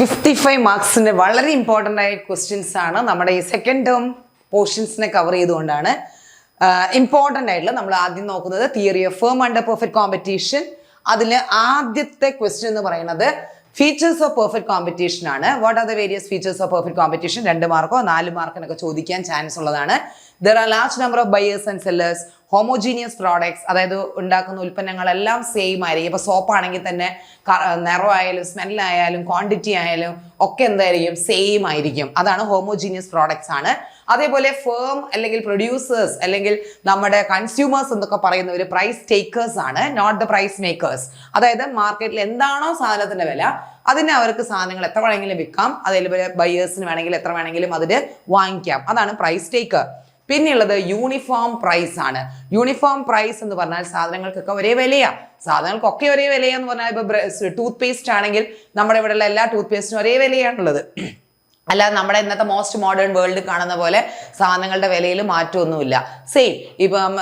55 മാർക്സിന്റെ വളരെ ഇമ്പോർട്ടൻ്റ് ആയ ക്വസ്റ്റ്യൻസ് ആണ് നമ്മുടെ ഈ സെക്കൻഡ് ടേം പോർഷൻസിനെ കവർ ചെയ്തുകൊണ്ടാണ് ഇമ്പോർട്ടൻ്റ് ആയിട്ടുള്ള നമ്മൾ ആദ്യം നോക്കുന്നത് theory of firm under perfect competition. അതിൽ ആദ്യത്തെ ക്വസ്റ്റ്യൻ എന്ന് പറയുന്നത് ഫീച്ചേഴ്സ് ഓഫ് പെർഫെക്റ്റ് കോമ്പറ്റീഷൻ ആണ്. What are the various features of perfect competition? 2 Marco 4 മാർക്കിനൊക്കെ ചോദിക്കാൻ ചാൻസ് ഉള്ളതാണ്. There are large number of buyers and sellers, homogeneous products, അതായത് ഉണ്ടാക്കുന്ന ഉൽപ്പന്നങ്ങളെല്ലാം same ആയിരിക്കും. ഇപ്പോൾ സോപ്പ് ആണെങ്കിൽ തന്നെ നിറമായാലും സ്മെല്ലായാലും ക്വാണ്ടിറ്റി ആയാലും ഒക്കെ എന്തായിരിക്കും സെയിം ആയിരിക്കും. അതാണ് ഹോമോജീനിയസ് പ്രോഡക്ട്സ് ആണ്. അതേപോലെ ഫേം അല്ലെങ്കിൽ പ്രൊഡ്യൂസേഴ്സ് അല്ലെങ്കിൽ നമ്മുടെ കൺസ്യൂമേഴ്സ് എന്നൊക്കെ പറയുന്നവർ പ്രൈസ് ടേക്കേഴ്സ് ആണ്, നോട്ട് ദ പ്രൈസ് മേക്കേഴ്സ്. അതായത് മാർക്കറ്റിൽ എന്താണോ സാധനത്തിന്റെ വില അതിന് അവർക്ക് സാധനങ്ങൾ എത്ര വേണമെങ്കിലും വിൽക്കാം, അതേപോലെ ബയേഴ്സിന് വേണമെങ്കിൽ എത്ര വേണമെങ്കിലും അതിന് വാങ്ങിക്കാം. അതാണ് പ്രൈസ് ടേക്കർ. പിന്നെയുള്ളത് യൂണിഫോം പ്രൈസ് ആണ്. യൂണിഫോം പ്രൈസ് എന്ന് പറഞ്ഞാൽ സാധനങ്ങൾക്കൊക്കെ ഒരേ വിലയാണ്. സാധനങ്ങൾക്കൊക്കെ ഒരേ വിലയെന്ന് പറഞ്ഞാൽ ഇപ്പോൾ ടൂത്ത് പേസ്റ്റ് ആണെങ്കിൽ നമ്മുടെ ഇവിടെയുള്ള എല്ലാ ടൂത്ത് പേസ്റ്റിനും ഒരേ വിലയാണുള്ളത്. അല്ലാതെ നമ്മുടെ ഇന്നത്തെ മോസ്റ്റ് മോഡേൺ വേൾഡ് കാണുന്ന പോലെ സാധനങ്ങളുടെ വിലയിൽ മാറ്റമൊന്നുമില്ല. സെയിം ഇപ്പം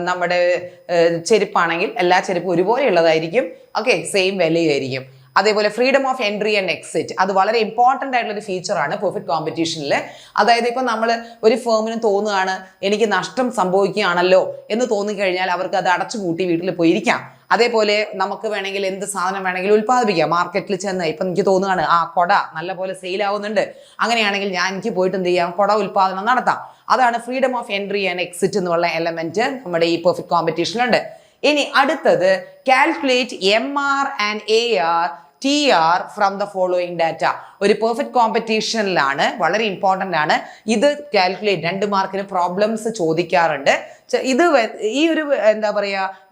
നമ്മുടെ ചെരുപ്പാണെങ്കിൽ എല്ലാ ചെരുപ്പും ഒരുപോലെ ഉള്ളതായിരിക്കും. ഓക്കെ, സെയിം വിലയായിരിക്കും. അതേപോലെ freedom of entry and exit, അത് വളരെ ഇമ്പോർട്ടൻ്റ് ആയിട്ടുള്ള ഒരു ഫീച്ചറാണ് പെർഫെക്റ്റ് കോമ്പറ്റീഷനിൽ. അതായത് ഇപ്പം നമ്മൾ ഒരു ഫേമിന് തോന്നുകയാണ് എനിക്ക് നഷ്ടം സംഭവിക്കുകയാണല്ലോ എന്ന് തോന്നിക്കഴിഞ്ഞാൽ അവർക്ക് അത് അടച്ചുപൂട്ടി വീട്ടിൽ പോയിരിക്കാം. അതേപോലെ നമുക്ക് വേണമെങ്കിൽ എന്ത് സാധനം വേണമെങ്കിലും ഉൽപ്പാദിപ്പിക്കാം. മാർക്കറ്റിൽ ചെന്ന് ഇപ്പം എനിക്ക് തോന്നുകയാണ് കൊട നല്ലപോലെ സെയിൽ ആവുന്നുണ്ട്, അങ്ങനെയാണെങ്കിൽ എനിക്ക് പോയിട്ട് എന്ത് ചെയ്യാം, കൊട ഉൽപ്പാദനം നടത്താം. അതാണ് freedom of entry and exit എന്നുള്ള എലമെന്റ് നമ്മുടെ ഈ പെർഫെക്റ്റ് കോമ്പറ്റീഷനിലുണ്ട്. ഇനി അടുത്തത് calculate MR and AR TR from the following data. ഒരു പെർഫെക്റ്റ് കോമ്പറ്റീഷനിലാണ്, വളരെ ഇമ്പോർട്ടൻ്റ് ആണ് ഇത് കാൽക്കുലേറ്റ്. 2 മാർക്കിന് പ്രോബ്ലംസ് ചോദിക്കാറുണ്ട്. ഇത് ഈ ഒരു എന്താ പറയുക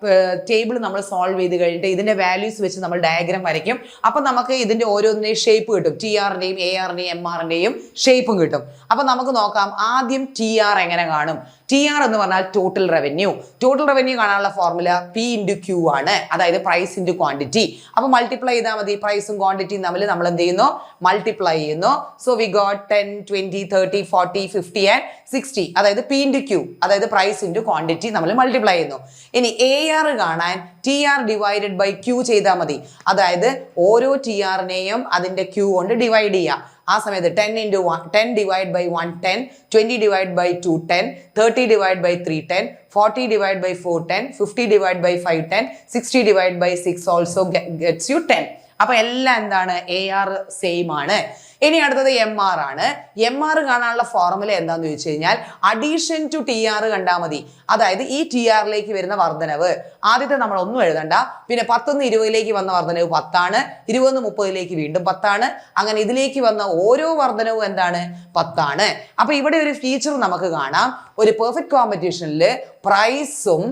ടേബിൾ നമ്മൾ സോൾവ് ചെയ്ത് കഴിഞ്ഞിട്ട് ഇതിന്റെ വാല്യൂസ് വെച്ച് നമ്മൾ ഡയഗ്രാം വരയ്ക്കും. അപ്പം നമുക്ക് ഇതിന്റെ ഓരോന്നിൻ്റെയും ഷേപ്പ് കിട്ടും. TRന്റെയും ARന്റെയും MRന്റെയും ഷേപ്പും കിട്ടും. അപ്പം നമുക്ക് നോക്കാം ആദ്യം TR എങ്ങനെ കാണും. TR എന്ന് പറഞ്ഞാൽ ടോട്ടൽ റവന്യൂ. ടോട്ടൽ റവന്യൂ കാണാനുള്ള ഫോർമുല P × Q ആണ്, അതായത് പ്രൈസ് ഇൻറ്റു ക്വാണ്ടിറ്റി. അപ്പൊ മൾട്ടിപ്ലൈ ചെയ്താൽ മതി. പ്രൈസും ക്വാണ്ടിറ്റിയും തമ്മിൽ നമ്മൾ എന്ത് ചെയ്യുന്നു, മൾട്ടിപ്ലൈ ചെയ്യുന്നു. So we got 10, 20, 30, 40, 50 and 60. അതായത് P × Q, അതായത് പ്രൈസ് ഇൻറ്റു ക്വാണ്ടിറ്റി നമ്മൾ മൾട്ടിപ്ലൈ ചെയ്യുന്നു. ഇനി AR കാണാൻ TR ഡിവൈഡഡ് ബൈ Q ചെയ്താൽ മതി. അതായത് ഓരോ TRനെയും അതിന്റെ Q കൊണ്ട് ഡിവൈഡ് ചെയ്യുക. ആ സമയത്ത് 10 divide by 1 10, 20 divide by 2 10, 30 divide by 3 10, 40 divide by 4 10, 50 divide by 5 10, 60 divide by 6 also gets you 10. അപ്പൊ എല്ലാം എന്താണ്, AR സെയിം ആണ്. ഇനി അടുത്തത് MR ആണ്. MR കാണാനുള്ള ഫോർമുല എന്താന്ന് ചോദിച്ചു കഴിഞ്ഞാൽ അഡീഷൻ ടു TR കണ്ടാൽ മതി. അതായത് ഈ TRലേക്ക് വരുന്ന വർധനവ്, ആദ്യത്തെ നമ്മൾ ഒന്നും എഴുതണ്ട. പിന്നെ 10 ന്ന് 20ലേക്ക് വന്ന വർധനവ് 10 ആണ്, 20 ന്ന് 30ലേക്ക് വീണ്ടും 10 ആണ്. അങ്ങനെ ഇതിലേക്ക് വന്ന ഓരോ വർധനവും എന്താണ്, 10 ആണ്. അപ്പൊ ഇവിടെ ഒരു ഫീച്ചർ നമുക്ക് കാണാം. ഒരു പെർഫെക്റ്റ് കോമ്പറ്റീഷനിൽ പ്രൈസും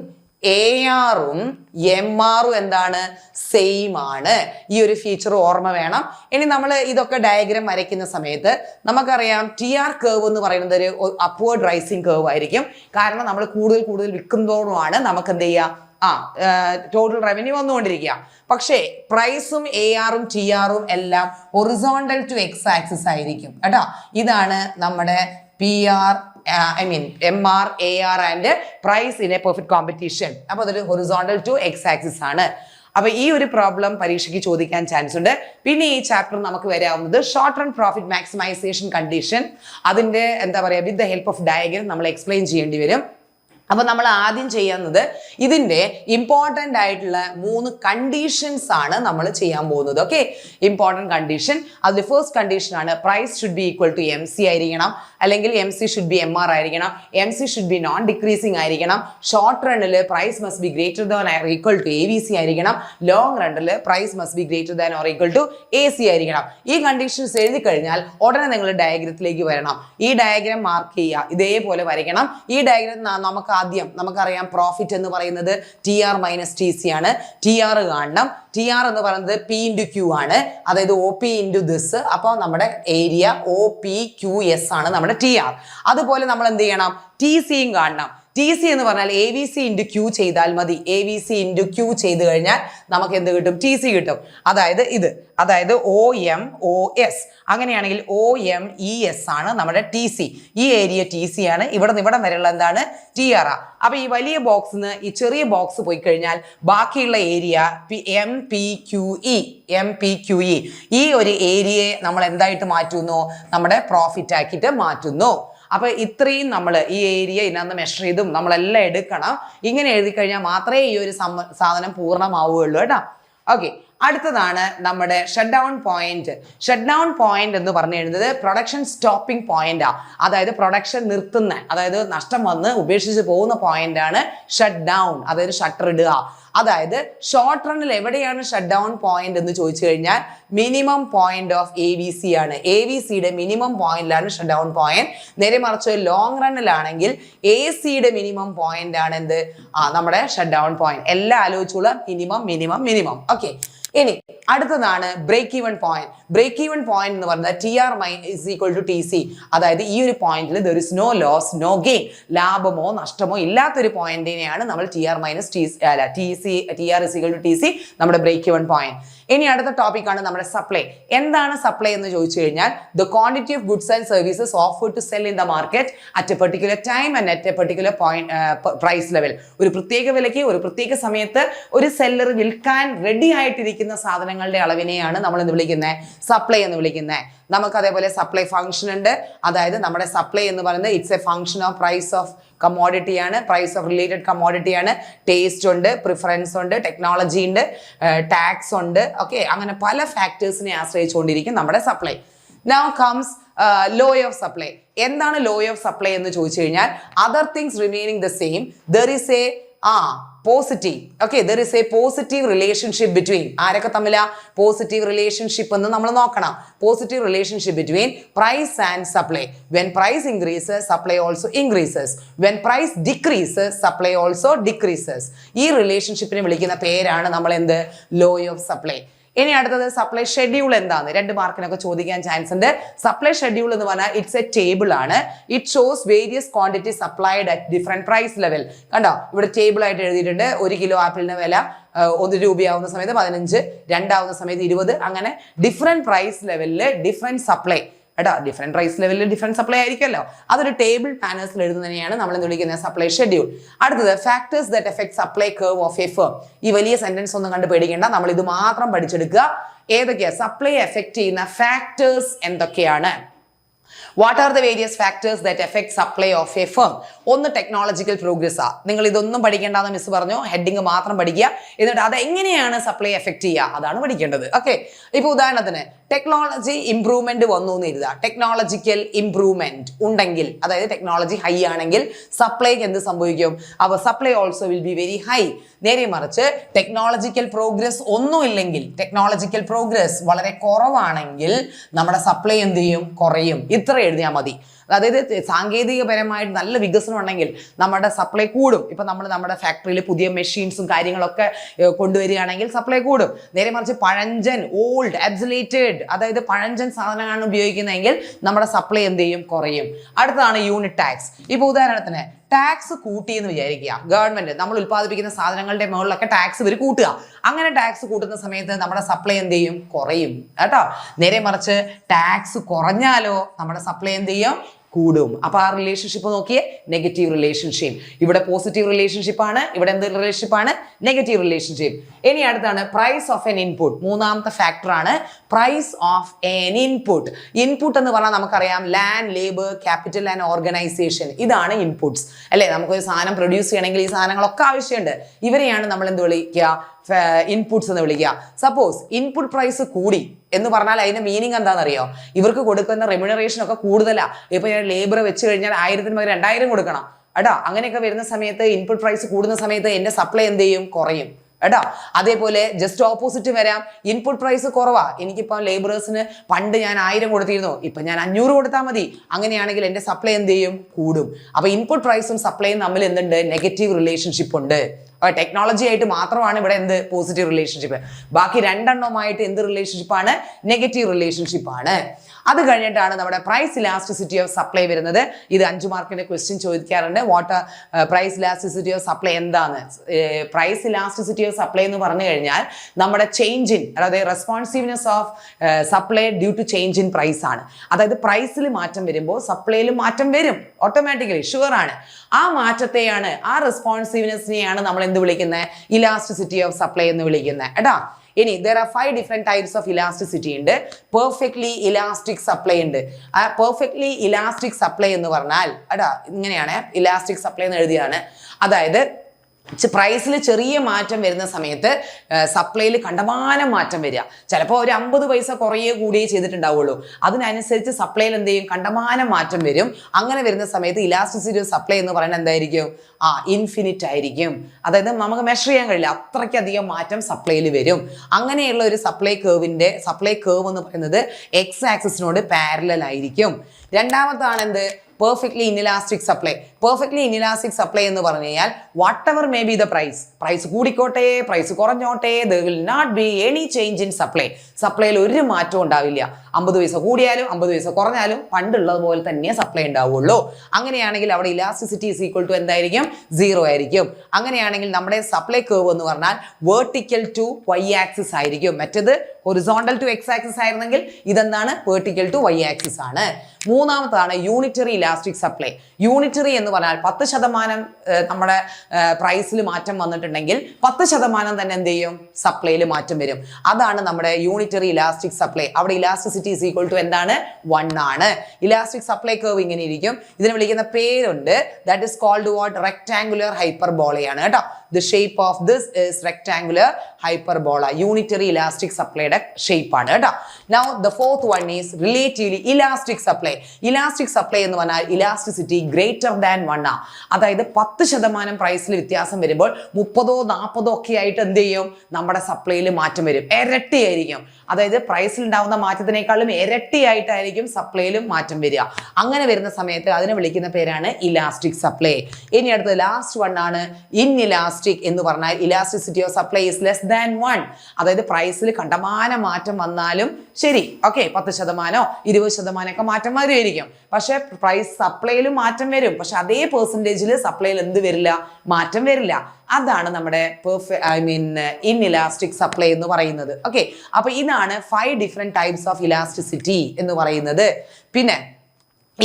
ARഉം MRഉം എന്താണ്, സെയിം ആണ്. ഈ ഒരു ഫീച്ചർ ഓർമ്മ വേണം. ഇനി നമ്മൾ ഇതൊക്കെ ഡയഗ്രാം വരയ്ക്കുന്ന സമയത്ത് നമുക്കറിയാം TR കർവ് എന്ന് പറയുന്നത് ഒരു അപ്വേർഡ് റൈസിങ് കർവ് ആയിരിക്കും. കാരണം നമ്മൾ കൂടുതൽ വിൽക്കുമ്പോഴുമാണ് നമുക്ക് എന്ത് ചെയ്യുക, ടോട്ടൽ റവന്യൂ വന്നുകൊണ്ടിരിക്കുക. പക്ഷേ പ്രൈസും ARഉം TRഉം എല്ലാം ഹൊറിസോണ്ടൽ ടു X ആക്സിസ് ആയിരിക്കും കേട്ടോ. ഇതാണ് നമ്മുടെ MR, AR and price in a perfect competition. അപ്പൊ അതൊരു ഹൊറിസോണ്ടൽ ടു X ആക്സിസ് ആണ്. അപ്പൊ ഈ ഒരു പ്രോബ്ലം പരീക്ഷയ്ക്ക് ചോദിക്കാൻ ചാൻസ് ഉണ്ട്. പിന്നെ ഈ ചാപ്റ്റർ നമുക്ക് വരാവുന്നത് short run profit maximisation condition. അതിന്റെ എന്താ പറയുക, with the help of diagram നമ്മൾ എക്സ്പ്ലെയിൻ ചെയ്യേണ്ടി വരും. അപ്പൊ നമ്മൾ ആദ്യം ചെയ്യുന്നത് ഇതിന്റെ ഇമ്പോർട്ടൻ്റ് ആയിട്ടുള്ള 3 കണ്ടീഷൻസ് ആണ് നമ്മൾ ചെയ്യാൻ പോകുന്നത്. Okay, important condition. അതിൽ ഫസ്റ്റ് കണ്ടീഷൻ ആണ് price should be equal to MC ആയിരിക്കണം, അല്ലെങ്കിൽ MC ഷുഡ് ബി MR ആയിരിക്കണം, MC should be non decreasing ആയിരിക്കണം, ഷോർട്ട് റണ്ണിൽ price must be greater than or equal to AVC ആയിരിക്കണം, ലോങ് റണ്ണിൽ price must be greater than or equal to AC ആയിരിക്കണം. ഈ conditions എഴുതി കഴിഞ്ഞാൽ ഉടനെ നിങ്ങൾ ഡയഗ്രത്തിലേക്ക് വരണം. ഈ ഡയഗ്രാം മാർക്ക് ചെയ്യുക, ഇതേപോലെ വരയ്ക്കണം. ഈ ഡയഗ്രാം നമുക്കറിയാം പ്രോഫിറ്റ് എന്ന് പറയുന്നത് TR മൈനസ് TC ആണ്. TR കാണണം. TR എന്ന് പറയുന്നത് P × Q ആണ്, അതായത് OP × ദിസ്. അപ്പോൾ നമ്മുടെ ഏരിയ OPQS ആണ് നമ്മുടെ TR. അതുപോലെ നമ്മൾ എന്ത് ചെയ്യണം, TCയും കാണണം. TC എന്ന് പറഞ്ഞാൽ ABC into Q ചെയ്താൽ മതി. ABC into Q ചെയ്ത് കഴിഞ്ഞാൽ നമുക്ക് എന്ത് കിട്ടും? TC കിട്ടും. അതായത് അതായത് OMOS. അങ്ങനെയാണെങ്കിൽ OMES ആണ് നമ്മുടെ TC. ഈ ഏരിയ TC ആണ്. ഇവിടെ നിന്ന് ഇവിടം വരെയുള്ള എന്താണ്? TR. അപ്പൊ ഈ വലിയ ബോക്സിന് ഈ ചെറിയ ബോക്സ് പോയി കഴിഞ്ഞാൽ ബാക്കിയുള്ള ഏരിയ MPQE. ഈ ഒരു ഏരിയയെ നമ്മൾ എന്തായിട്ട് മാറ്റുന്നു? നമ്മുടെ പ്രോഫിറ്റ് ആക്കിയിട്ട് മാറ്റുന്നു. അപ്പൊ ഇത്രയും നമ്മൾ ഈ ഏരിയ ഇതിനകത്ത് മെഷർ ചെയ്തും നമ്മളെല്ലാം എടുക്കണം. ഇങ്ങനെ എഴുതി കഴിഞ്ഞാൽ മാത്രമേ ഈ ഒരു സാധനം പൂർണ്ണമാവുകയുള്ളൂ കേട്ടോ. ഓക്കെ, അടുത്തതാണ് നമ്മുടെ shut down point. Shut down point എന്ന് പറഞ്ഞു കഴിഞ്ഞത് പ്രൊഡക്ഷൻ സ്റ്റോപ്പിംഗ് പോയിന്റാ. അതായത് പ്രൊഡക്ഷൻ നിർത്തുന്ന, അതായത് നഷ്ടം വന്ന് ഉപേക്ഷിച്ച് പോകുന്ന പോയിന്റ് ആണ് ഷട്ട് ഡൗൺ, അതായത് ഷട്ടർ ഇടുക. അതായത് ഷോർട്ട് റണ്ണിൽ എവിടെയാണ് ഷട്ട് ഡൗൺ പോയിന്റ് എന്ന് ചോദിച്ചു കഴിഞ്ഞാൽ മിനിമം പോയിന്റ് ഓഫ് ABC ആണ്. ABCയുടെ മിനിമം പോയിന്റിലാണ് ഷട്ട് ഡൗൺ പോയിന്റ്. നേരെ മറിച്ച് ലോങ് റണ്ണിലാണെങ്കിൽ ACയുടെ മിനിമം പോയിന്റ് ആണ് എന്ത്? നമ്മുടെ ഷട്ട് ഡൗൺ പോയിന്റ്. എല്ലാം ആലോചിച്ചോളാം. മിനിമം. ഓക്കെ, ഇനി അടുത്തതാണ് break even point. Break even point എന്ന് പറഞ്ഞാൽ TR is equal to TC. അതായത് ഈ ഒരു പോയിന്റിൽ there is no loss, no gain. ലാഭമോ നഷ്ടമോ ഇല്ലാത്തൊരു പോയിന്റിനെയാണ് നമ്മൾ TR is equal to TC, നമ്മുടെ ബ്രേക്ക് ഈവൻ പോയിന്റ്. ഇനി അടുത്ത ടോപ്പിക് ആണ് നമ്മുടെ സപ്ലൈ. എന്താണ് സപ്ലൈ എന്ന് ചോദിച്ചു കഴിഞ്ഞാൽ the quantity of goods and services offered to sell in the market at a particular time and at a particular point price level. ഒരു പ്രത്യേക വിലയ്ക്ക് ഒരു പ്രത്യേക സമയത്ത് ഒരു സെല്ലർ വിൽക്കാൻ റെഡി ആയിട്ടിരിക്കുന്ന സാധനങ്ങളുടെ അളവിനെയാണ് നമ്മൾ എന്ത് വിളിക്കുന്നത്? സപ്ലൈ എന്ന് വിളിക്കുന്നത്. നമുക്ക് അതേപോലെ സപ്ലൈ ഫംഗ്ഷൻ ഉണ്ട്. അതായത് നമ്മുടെ സപ്ലൈ എന്ന് പറയുന്നത് it's a function of price of commodity ആണ്, പ്രൈസ് ഓഫ് റിലേറ്റഡ് കമ്മോഡിറ്റി ആണ്. ടേസ്റ്റ് ഉണ്ട്, പ്രിഫറൻസ് ഉണ്ട്, ടെക്നോളജി ഉണ്ട്, ടാക്സ് ഉണ്ട്. ഓക്കെ, അങ്ങനെ പല ഫാക്ടേഴ്സിനെ ആശ്രയിച്ചുകൊണ്ടിരിക്കും നമ്മുടെ supply. Now comes law of supply. എന്താണ് law of supply എന്ന് ചോദിച്ചു കഴിഞ്ഞാൽ other things remaining the same, there is a positive. Okay, there is a positive relationship between ആരൊക്കെ തമ്മിലാ? പോസിറ്റീവ് റിലേഷൻഷിപ്പ് എന്ന് നമ്മൾ നോക്കണം. Positive relationship between price and supply. When price increases, supply also increases. When price decreases, supply also decreases. ഈ റിലേഷൻഷിപ്പിനെ വിളിക്കുന്ന പേരാണ് നമ്മൾ എന്ത്? Law of supply. ഇനി അടുത്തത് സപ്ലൈ ഷെഡ്യൂൾ എന്താണ്? 2 മാർക്കിനൊക്കെ ചോദിക്കാൻ ചാൻസ് ഉണ്ട്. സപ്ലൈ ഷെഡ്യൂൾ എന്ന് പറഞ്ഞാൽ ഇറ്റ്സ് എ ടേബിൾ ആണ്. It shows various quantity supplied at different price level. കണ്ടോ, ഇവിടെ ടേബിൾ ആയിട്ട് എഴുതിയിട്ടുണ്ട്. 1 കിലോ ആപ്പിളിന്റെ വില 1 രൂപയാവുന്ന സമയത്ത് 15, 2 ആവുന്ന സമയത്ത് 20, അങ്ങനെ ഡിഫറെന്റ് പ്രൈസ് ലെവലിൽ ഡിഫറെന്റ് സപ്ലൈ. കേട്ടോ, ഡിഫറെന്റ് പ്രൈസ് ലെവലിൽ ഡിഫറെന്റ് സപ്ലൈ ആയിരിക്കുമല്ലോ. അതൊരു ടേബിൾ പാനൽസിൽ എഴുതുന്നതിനെയാണ് നമ്മൾ എന്ത് വിളിക്കുന്നത്? Supply schedule. അടുത്തത് factors that affect supply curve of a firm. ഈ വലിയ സെന്റൻസ് ഒന്നും കണ്ട് പേടിക്കേണ്ട, നമ്മൾ ഇത് മാത്രം പഠിച്ചെടുക്കുക. ഏതൊക്കെയാ സപ്ലൈ എഫക്ട് ചെയ്യുന്ന ഫാക്ടേഴ്സ് എന്തൊക്കെയാണ്? What are the various factors that affect supply of a firm? ഒന്ന് ടെക്നോളജിക്കൽ പ്രോഗ്രസ്. നിങ്ങൾ ഇതൊന്നും പഠിക്കേണ്ടെന്ന് മിസ് പറഞ്ഞു, ഹെഡിങ് മാത്രം പഠിക്കുക. എന്നിട്ട് അത് എങ്ങനെയാണ് സപ്ലൈ എഫക്ട് ചെയ്യുക അതാണ് പഠിക്കേണ്ടത്. ഓക്കെ, ഇപ്പൊ ഉദാഹരണത്തിന് ടെക്നോളജി ഇംപ്രൂവ്മെന്റ് വന്നു എന്ന് കരുതുക. ടെക്നോളജിക്കൽ ഇംപ്രൂവ്മെന്റ് ഉണ്ടെങ്കിൽ, അതായത് ടെക്നോളജി ഹൈ ആണെങ്കിൽ സപ്ലൈക്ക് എന്ത് സംഭവിക്കും? അപ്പോൾ supply also will be very high. നേരെ മറിച്ച് ടെക്നോളജിക്കൽ പ്രോഗ്രസ് ഒന്നുമില്ലെങ്കിൽ, ടെക്നോളജിക്കൽ പ്രോഗ്രസ് വളരെ കുറവാണെങ്കിൽ നമ്മുടെ സപ്ലൈ എന്ത് ചെയ്യും? കുറയും. ഇത്ര എഴുതിയാൽ മതി. അതായത് സാങ്കേതികപരമായിട്ട് നല്ല വികസനം ഉണ്ടെങ്കിൽ നമ്മുടെ സപ്ലൈ കൂടും. ഇപ്പൊ നമ്മൾ നമ്മുടെ ഫാക്ടറിയിൽ പുതിയ മെഷീൻസും കാര്യങ്ങളൊക്കെ കൊണ്ടുവരികയാണെങ്കിൽ സപ്ലൈ കൂടും. നേരെ മറിച്ച് പഴഞ്ചൻ, ഓൾഡ്, അബ്സലേറ്റഡ്, അതായത് പഴഞ്ചൻ സാധനങ്ങളാണ് ഉപയോഗിക്കുന്നതെങ്കിൽ നമ്മുടെ സപ്ലൈ എന്ത് ചെയ്യും? കുറയും. അടുത്തതാണ് യൂണിറ്റ് ടാക്സ്. ഇപ്പൊ ഉദാഹരണത്തിന് ടാക്സ് കൂട്ടി എന്ന് വിചാരിക്കുക. ഗവൺമെന്റ് നമ്മൾ ഉത്പാദിപ്പിക്കുന്ന സാധനങ്ങളുടെ മുകളിലൊക്കെ ടാക്സ് ഇവർ കൂട്ടുക. അങ്ങനെ ടാക്സ് കൂട്ടുന്ന സമയത്ത് നമ്മുടെ സപ്ലൈ എന്ത് ചെയ്യും? കുറയും. കേട്ടോ, നേരെ മറിച്ച് ടാക്സ് കുറഞ്ഞാലോ നമ്മുടെ സപ്ലൈ എന്ത് ചെയ്യും? കൂടും. അപ്പൊ ആ റിലേഷൻഷിപ്പ് നോക്കിയേ, നെഗറ്റീവ് റിലേഷൻഷിപ്പ്. ഇവിടെ പോസിറ്റീവ് റിലേഷൻഷിപ്പ് ആണ്, ഇവിടെ എന്ത് റിലേഷൻഷിപ്പ് ആണ്? Negative relationship. ഇനി അടുത്താണ് പ്രൈസ് ഓഫ് എൻ ഇൻപുട്ട്. മൂന്നാമത്തെ ഫാക്ടർ ആണ് price of an input. Input എന്ന് പറഞ്ഞാൽ നമുക്കറിയാം land, labour, capital and organisation. ഇതാണ് ഇൻപുട്സ് അല്ലെ. നമുക്കൊരു സാധനം പ്രൊഡ്യൂസ് ചെയ്യണമെങ്കിൽ ഈ സാധനങ്ങളൊക്കെ ആവശ്യമുണ്ട്. ഇവരെയാണ് നമ്മൾ എന്ത് വിളിക്കുക? ഇൻപുട്സ് എന്ന് വിളിക്കുക. സപ്പോസ് ഇൻപുട്ട് പ്രൈസ് കൂടി എന്ന് പറഞ്ഞാൽ അതിന്റെ മീനിങ് എന്താണെന്നറിയോ? ഇവർക്ക് കൊടുക്കുന്ന റെമ്യൂണറേഷൻ ഒക്കെ കൂടുതലാ. ഇപ്പൊ ഞാൻ ലേബർ വെച്ച് കഴിഞ്ഞാൽ 1000-ന് പകരം 2000 കൊടുക്കണം. എടാ, അങ്ങനെയൊക്കെ വരുന്ന സമയത്ത് ഇൻപുട്ട് പ്രൈസ് കൂടുന്ന സമയത്ത് എന്റെ സപ്ലൈ എന്ത് ചെയ്യും? കുറയും. എടാ, അതേപോലെ ജസ്റ്റ് ഓപ്പോസിറ്റ് വരാം. ഇൻപുട്ട് പ്രൈസ് കുറവാ, എനിക്കിപ്പോ ലേബറേഴ്സിന് പണ്ട് ഞാൻ 1000 കൊടുത്തിരുന്നു, ഇപ്പൊ ഞാൻ 500 കൊടുത്താൽ മതി. അങ്ങനെയാണെങ്കിൽ എന്റെ സപ്ലൈ എന്ത് ചെയ്യും? കൂടും. അപ്പൊ ഇൻപുട്ട് പ്രൈസും സപ്ലൈയും തമ്മിൽ എന്തുണ്ട്? നെഗറ്റീവ് റിലേഷൻഷിപ്പ് ഉണ്ട്. ടെക്നോളജി ആയിട്ട് മാത്രമാണ് ഇവിടെ എന്ത്? Positive relationship. ബാക്കി 2 എണ്ണവുമായിട്ട് എന്ത് റിലേഷൻഷിപ്പാണ്? നെഗറ്റീവ് റിലേഷൻഷിപ്പാണ്. അത് കഴിഞ്ഞിട്ടാണ് നമ്മുടെ പ്രൈസ് ഇലാസ്റ്റിസിറ്റി ഓഫ് സപ്ലൈ വരുന്നത്. ഇത് 5 മാർക്കിന്റെ ക്വസ്റ്റ്യൻ ചോദിക്കാറുണ്ട്. What price elasticity of supply എന്താണ്? പ്രൈസ് ഇലാസ്റ്റിസിറ്റി ഓഫ് സപ്ലൈ എന്ന് പറഞ്ഞു കഴിഞ്ഞാൽ നമ്മുടെ ചേഞ്ച് ഇൻ, അതായത് responsiveness of supply due to change in price ആണ്. അതായത് പ്രൈസിൽ മാറ്റം വരുമ്പോൾ സപ്ലൈയിലും മാറ്റം വരും ഓട്ടോമാറ്റിക്കലി, ഷുവർ ആണ്. ആ മാറ്റത്തെയാണ്, ആ റെസ്പോൺസീവ്നെസ്സിനെയാണ് നമ്മൾ എന്ത് വിളിക്കുന്നത്? ഇലാസ്റ്റിസിറ്റി ഓഫ് സപ്ലൈ എന്ന് വിളിക്കുന്നത് കേട്ടാ. ഇനി there are 5 different types of elasticity ഉണ്ട്. പെർഫെക്റ്റ്ലി ഇലാസ്റ്റിക് സപ്ലൈ ഉണ്ട്. ആ പെർഫെക്റ്റ്ലി ഇലാസ്റ്റിക് സപ്ലൈ എന്ന് പറഞ്ഞാൽ എടാ ഇങ്ങനെയാണ്, ഇലാസ്റ്റിക് സപ്ലൈ എന്ന് എഴുതിയാണ്. അതായത് പ്രൈസിൽ ചെറിയ മാറ്റം വരുന്ന സമയത്ത് സപ്ലൈയിൽ കണ്ടമാനം മാറ്റം വരിക. ചിലപ്പോൾ ഒരു 50 പൈസ കുറയേ കൂടിയേ ചെയ്തിട്ടുണ്ടാവുള്ളൂ. അതിനനുസരിച്ച് സപ്ലൈയിൽ എന്ത് ചെയ്യും? കണ്ടമാനം മാറ്റം വരും. അങ്ങനെ വരുന്ന സമയത്ത് ഇലാസ്റ്റിസിറ്റി ഓഫ് സപ്ലൈ എന്ന് പറയുന്നത് എന്തായിരിക്കും? ഇൻഫിനിറ്റ് ആയിരിക്കും. അതായത് നമുക്ക് മെഷർ ചെയ്യാൻ കഴിയില്ല, അത്രയ്ക്കധികം മാറ്റം സപ്ലൈയിൽ വരും. അങ്ങനെയുള്ള ഒരു സപ്ലൈ കേർവ് എന്ന് പറയുന്നത് എക്സ് ആക്സിസിനോട് പാരലൽ ആയിരിക്കും. രണ്ടാമതാണ് എന്ത്? Perfectly inelastic supply. Perfectly inelastic supply എന്ന് പറഞ്ഞു കഴിഞ്ഞാൽ whatever may be the price കൂടിക്കോട്ടെ, പ്രൈസ് കുറഞ്ഞോട്ടെ, there will not be any change in supply. സപ്ലൈയിൽ ഒരു മാറ്റവും ഉണ്ടാവില്ല. 50 പൈസ കൂടിയാലും 50 പൈസ കുറഞ്ഞാലും പണ്ടുള്ളത് പോലെ തന്നെ സപ്ലൈ ഉണ്ടാവുള്ളൂ. അങ്ങനെയാണെങ്കിൽ അവിടെ ഇലാസ്റ്റിസിറ്റി ഈസ് ഈക്വൽ ടു എന്തായിരിക്കും? 0 ആയിരിക്കും. അങ്ങനെയാണെങ്കിൽ നമ്മുടെ സപ്ലൈ കേർവ് എന്ന് പറഞ്ഞാൽ വെർട്ടിക്കൽ ടു വൈ ആക്സിസ് ആയിരിക്കും. മറ്റേത് ഹൊറിസോണ്ടൽ ടു എക്സ് ആക്സിസ് ആയിരുന്നെങ്കിൽ ഇതെന്താണ്? വെർട്ടിക്കൽ ടു വൈ ആക്സിസ് ആണ്. മൂന്നാമതാണ് യൂണിറ്ററി ഇലാസ്റ്റിക് സപ്ലൈ. യൂണിറ്ററി എന്ന് പറഞ്ഞാൽ 10% നമ്മുടെ പ്രൈസിൽ മാറ്റം വന്നിട്ടുണ്ടെങ്കിൽ 10% തന്നെ എന്ത് ചെയ്യും? സപ്ലൈയിൽ മാറ്റം വരും. അതാണ് നമ്മുടെ യൂണിറ്ററി ഇലാസ്റ്റിക് സപ്ലൈ. അവിടെ ഇലാസ്റ്റിസിറ്റി ഈസ് ഈക്വൽ ടു എന്താണ്? 1 ആണ്. ഇലാസ്റ്റിക് സപ്ലൈ കർവ് ഇങ്ങനെ ഇരിക്കും. ഇതിനെ വിളിക്കുന്ന പേരുണ്ട്. That is called what? Rectangular ഹൈപ്പർബോളയാണ് കേട്ടോ. The shape of this is rectangular hyperbola. Unitary elastic സപ്ലൈയുടെ ഷേപ്പ് ആണ് കേട്ടോ. Now the fourth one is relatively elastic supply. Elastic supply എന്ന് പറഞ്ഞാൽ ഇലാസ്റ്റിസിറ്റി ഗ്രേറ്റർ ദാൻ 1 ആണ്. അതായത് 10% പ്രൈസിൽ വ്യത്യാസം വരുമ്പോൾ 30 40 ഒക്കെ ആയിട്ട് എന്ത് ചെയ്യും? നമ്മുടെ സപ്ലൈയിൽ മാറ്റം വരും. ഇരട്ടിയായിരിക്കും. അതായത് പ്രൈസിൽ ഉണ്ടാവുന്ന മാറ്റത്തിനേക്കാളും ഇരട്ടിയായിട്ടായിരിക്കും സപ്ലൈയിലും മാറ്റം വരിക. അങ്ങനെ വരുന്ന സമയത്ത് അതിനെ വിളിക്കുന്ന പേരാണ് ഇലാസ്റ്റിക് സപ്ലൈ. ഇനി അടുത്ത ലാസ്റ്റ് വൺ ആണ് ഇൻഇലാസ്റ്റിക് എന്ന് പറഞ്ഞാൽ elasticity of supply is less than 1. അതായത് പ്രൈസിൽ കണ്ടമാന മാറ്റം വന്നാലും ശരി, ഓക്കെ, 10% 20% ഒക്കെ മാറ്റം വരുമായിരിക്കും. പക്ഷെ പ്രൈസ് സപ്ലൈയിലും മാറ്റം വരും. പക്ഷെ അതേ പെർസെൻറ്റേജിൽ സപ്ലൈയിൽ എന്ത് വരില്ല? മാറ്റം വരില്ല. അതാണ് നമ്മുടെ ഇൻഇലാസ്റ്റിക് സപ്ലൈ എന്ന് പറയുന്നത്. ഓക്കെ, അപ്പൊ ഇതാണ് 5 ഡിഫറെന്റ് ടൈപ്സ് ഓഫ് ഇലാസ്റ്റിസിറ്റി എന്ന് പറയുന്നത്. പിന്നെ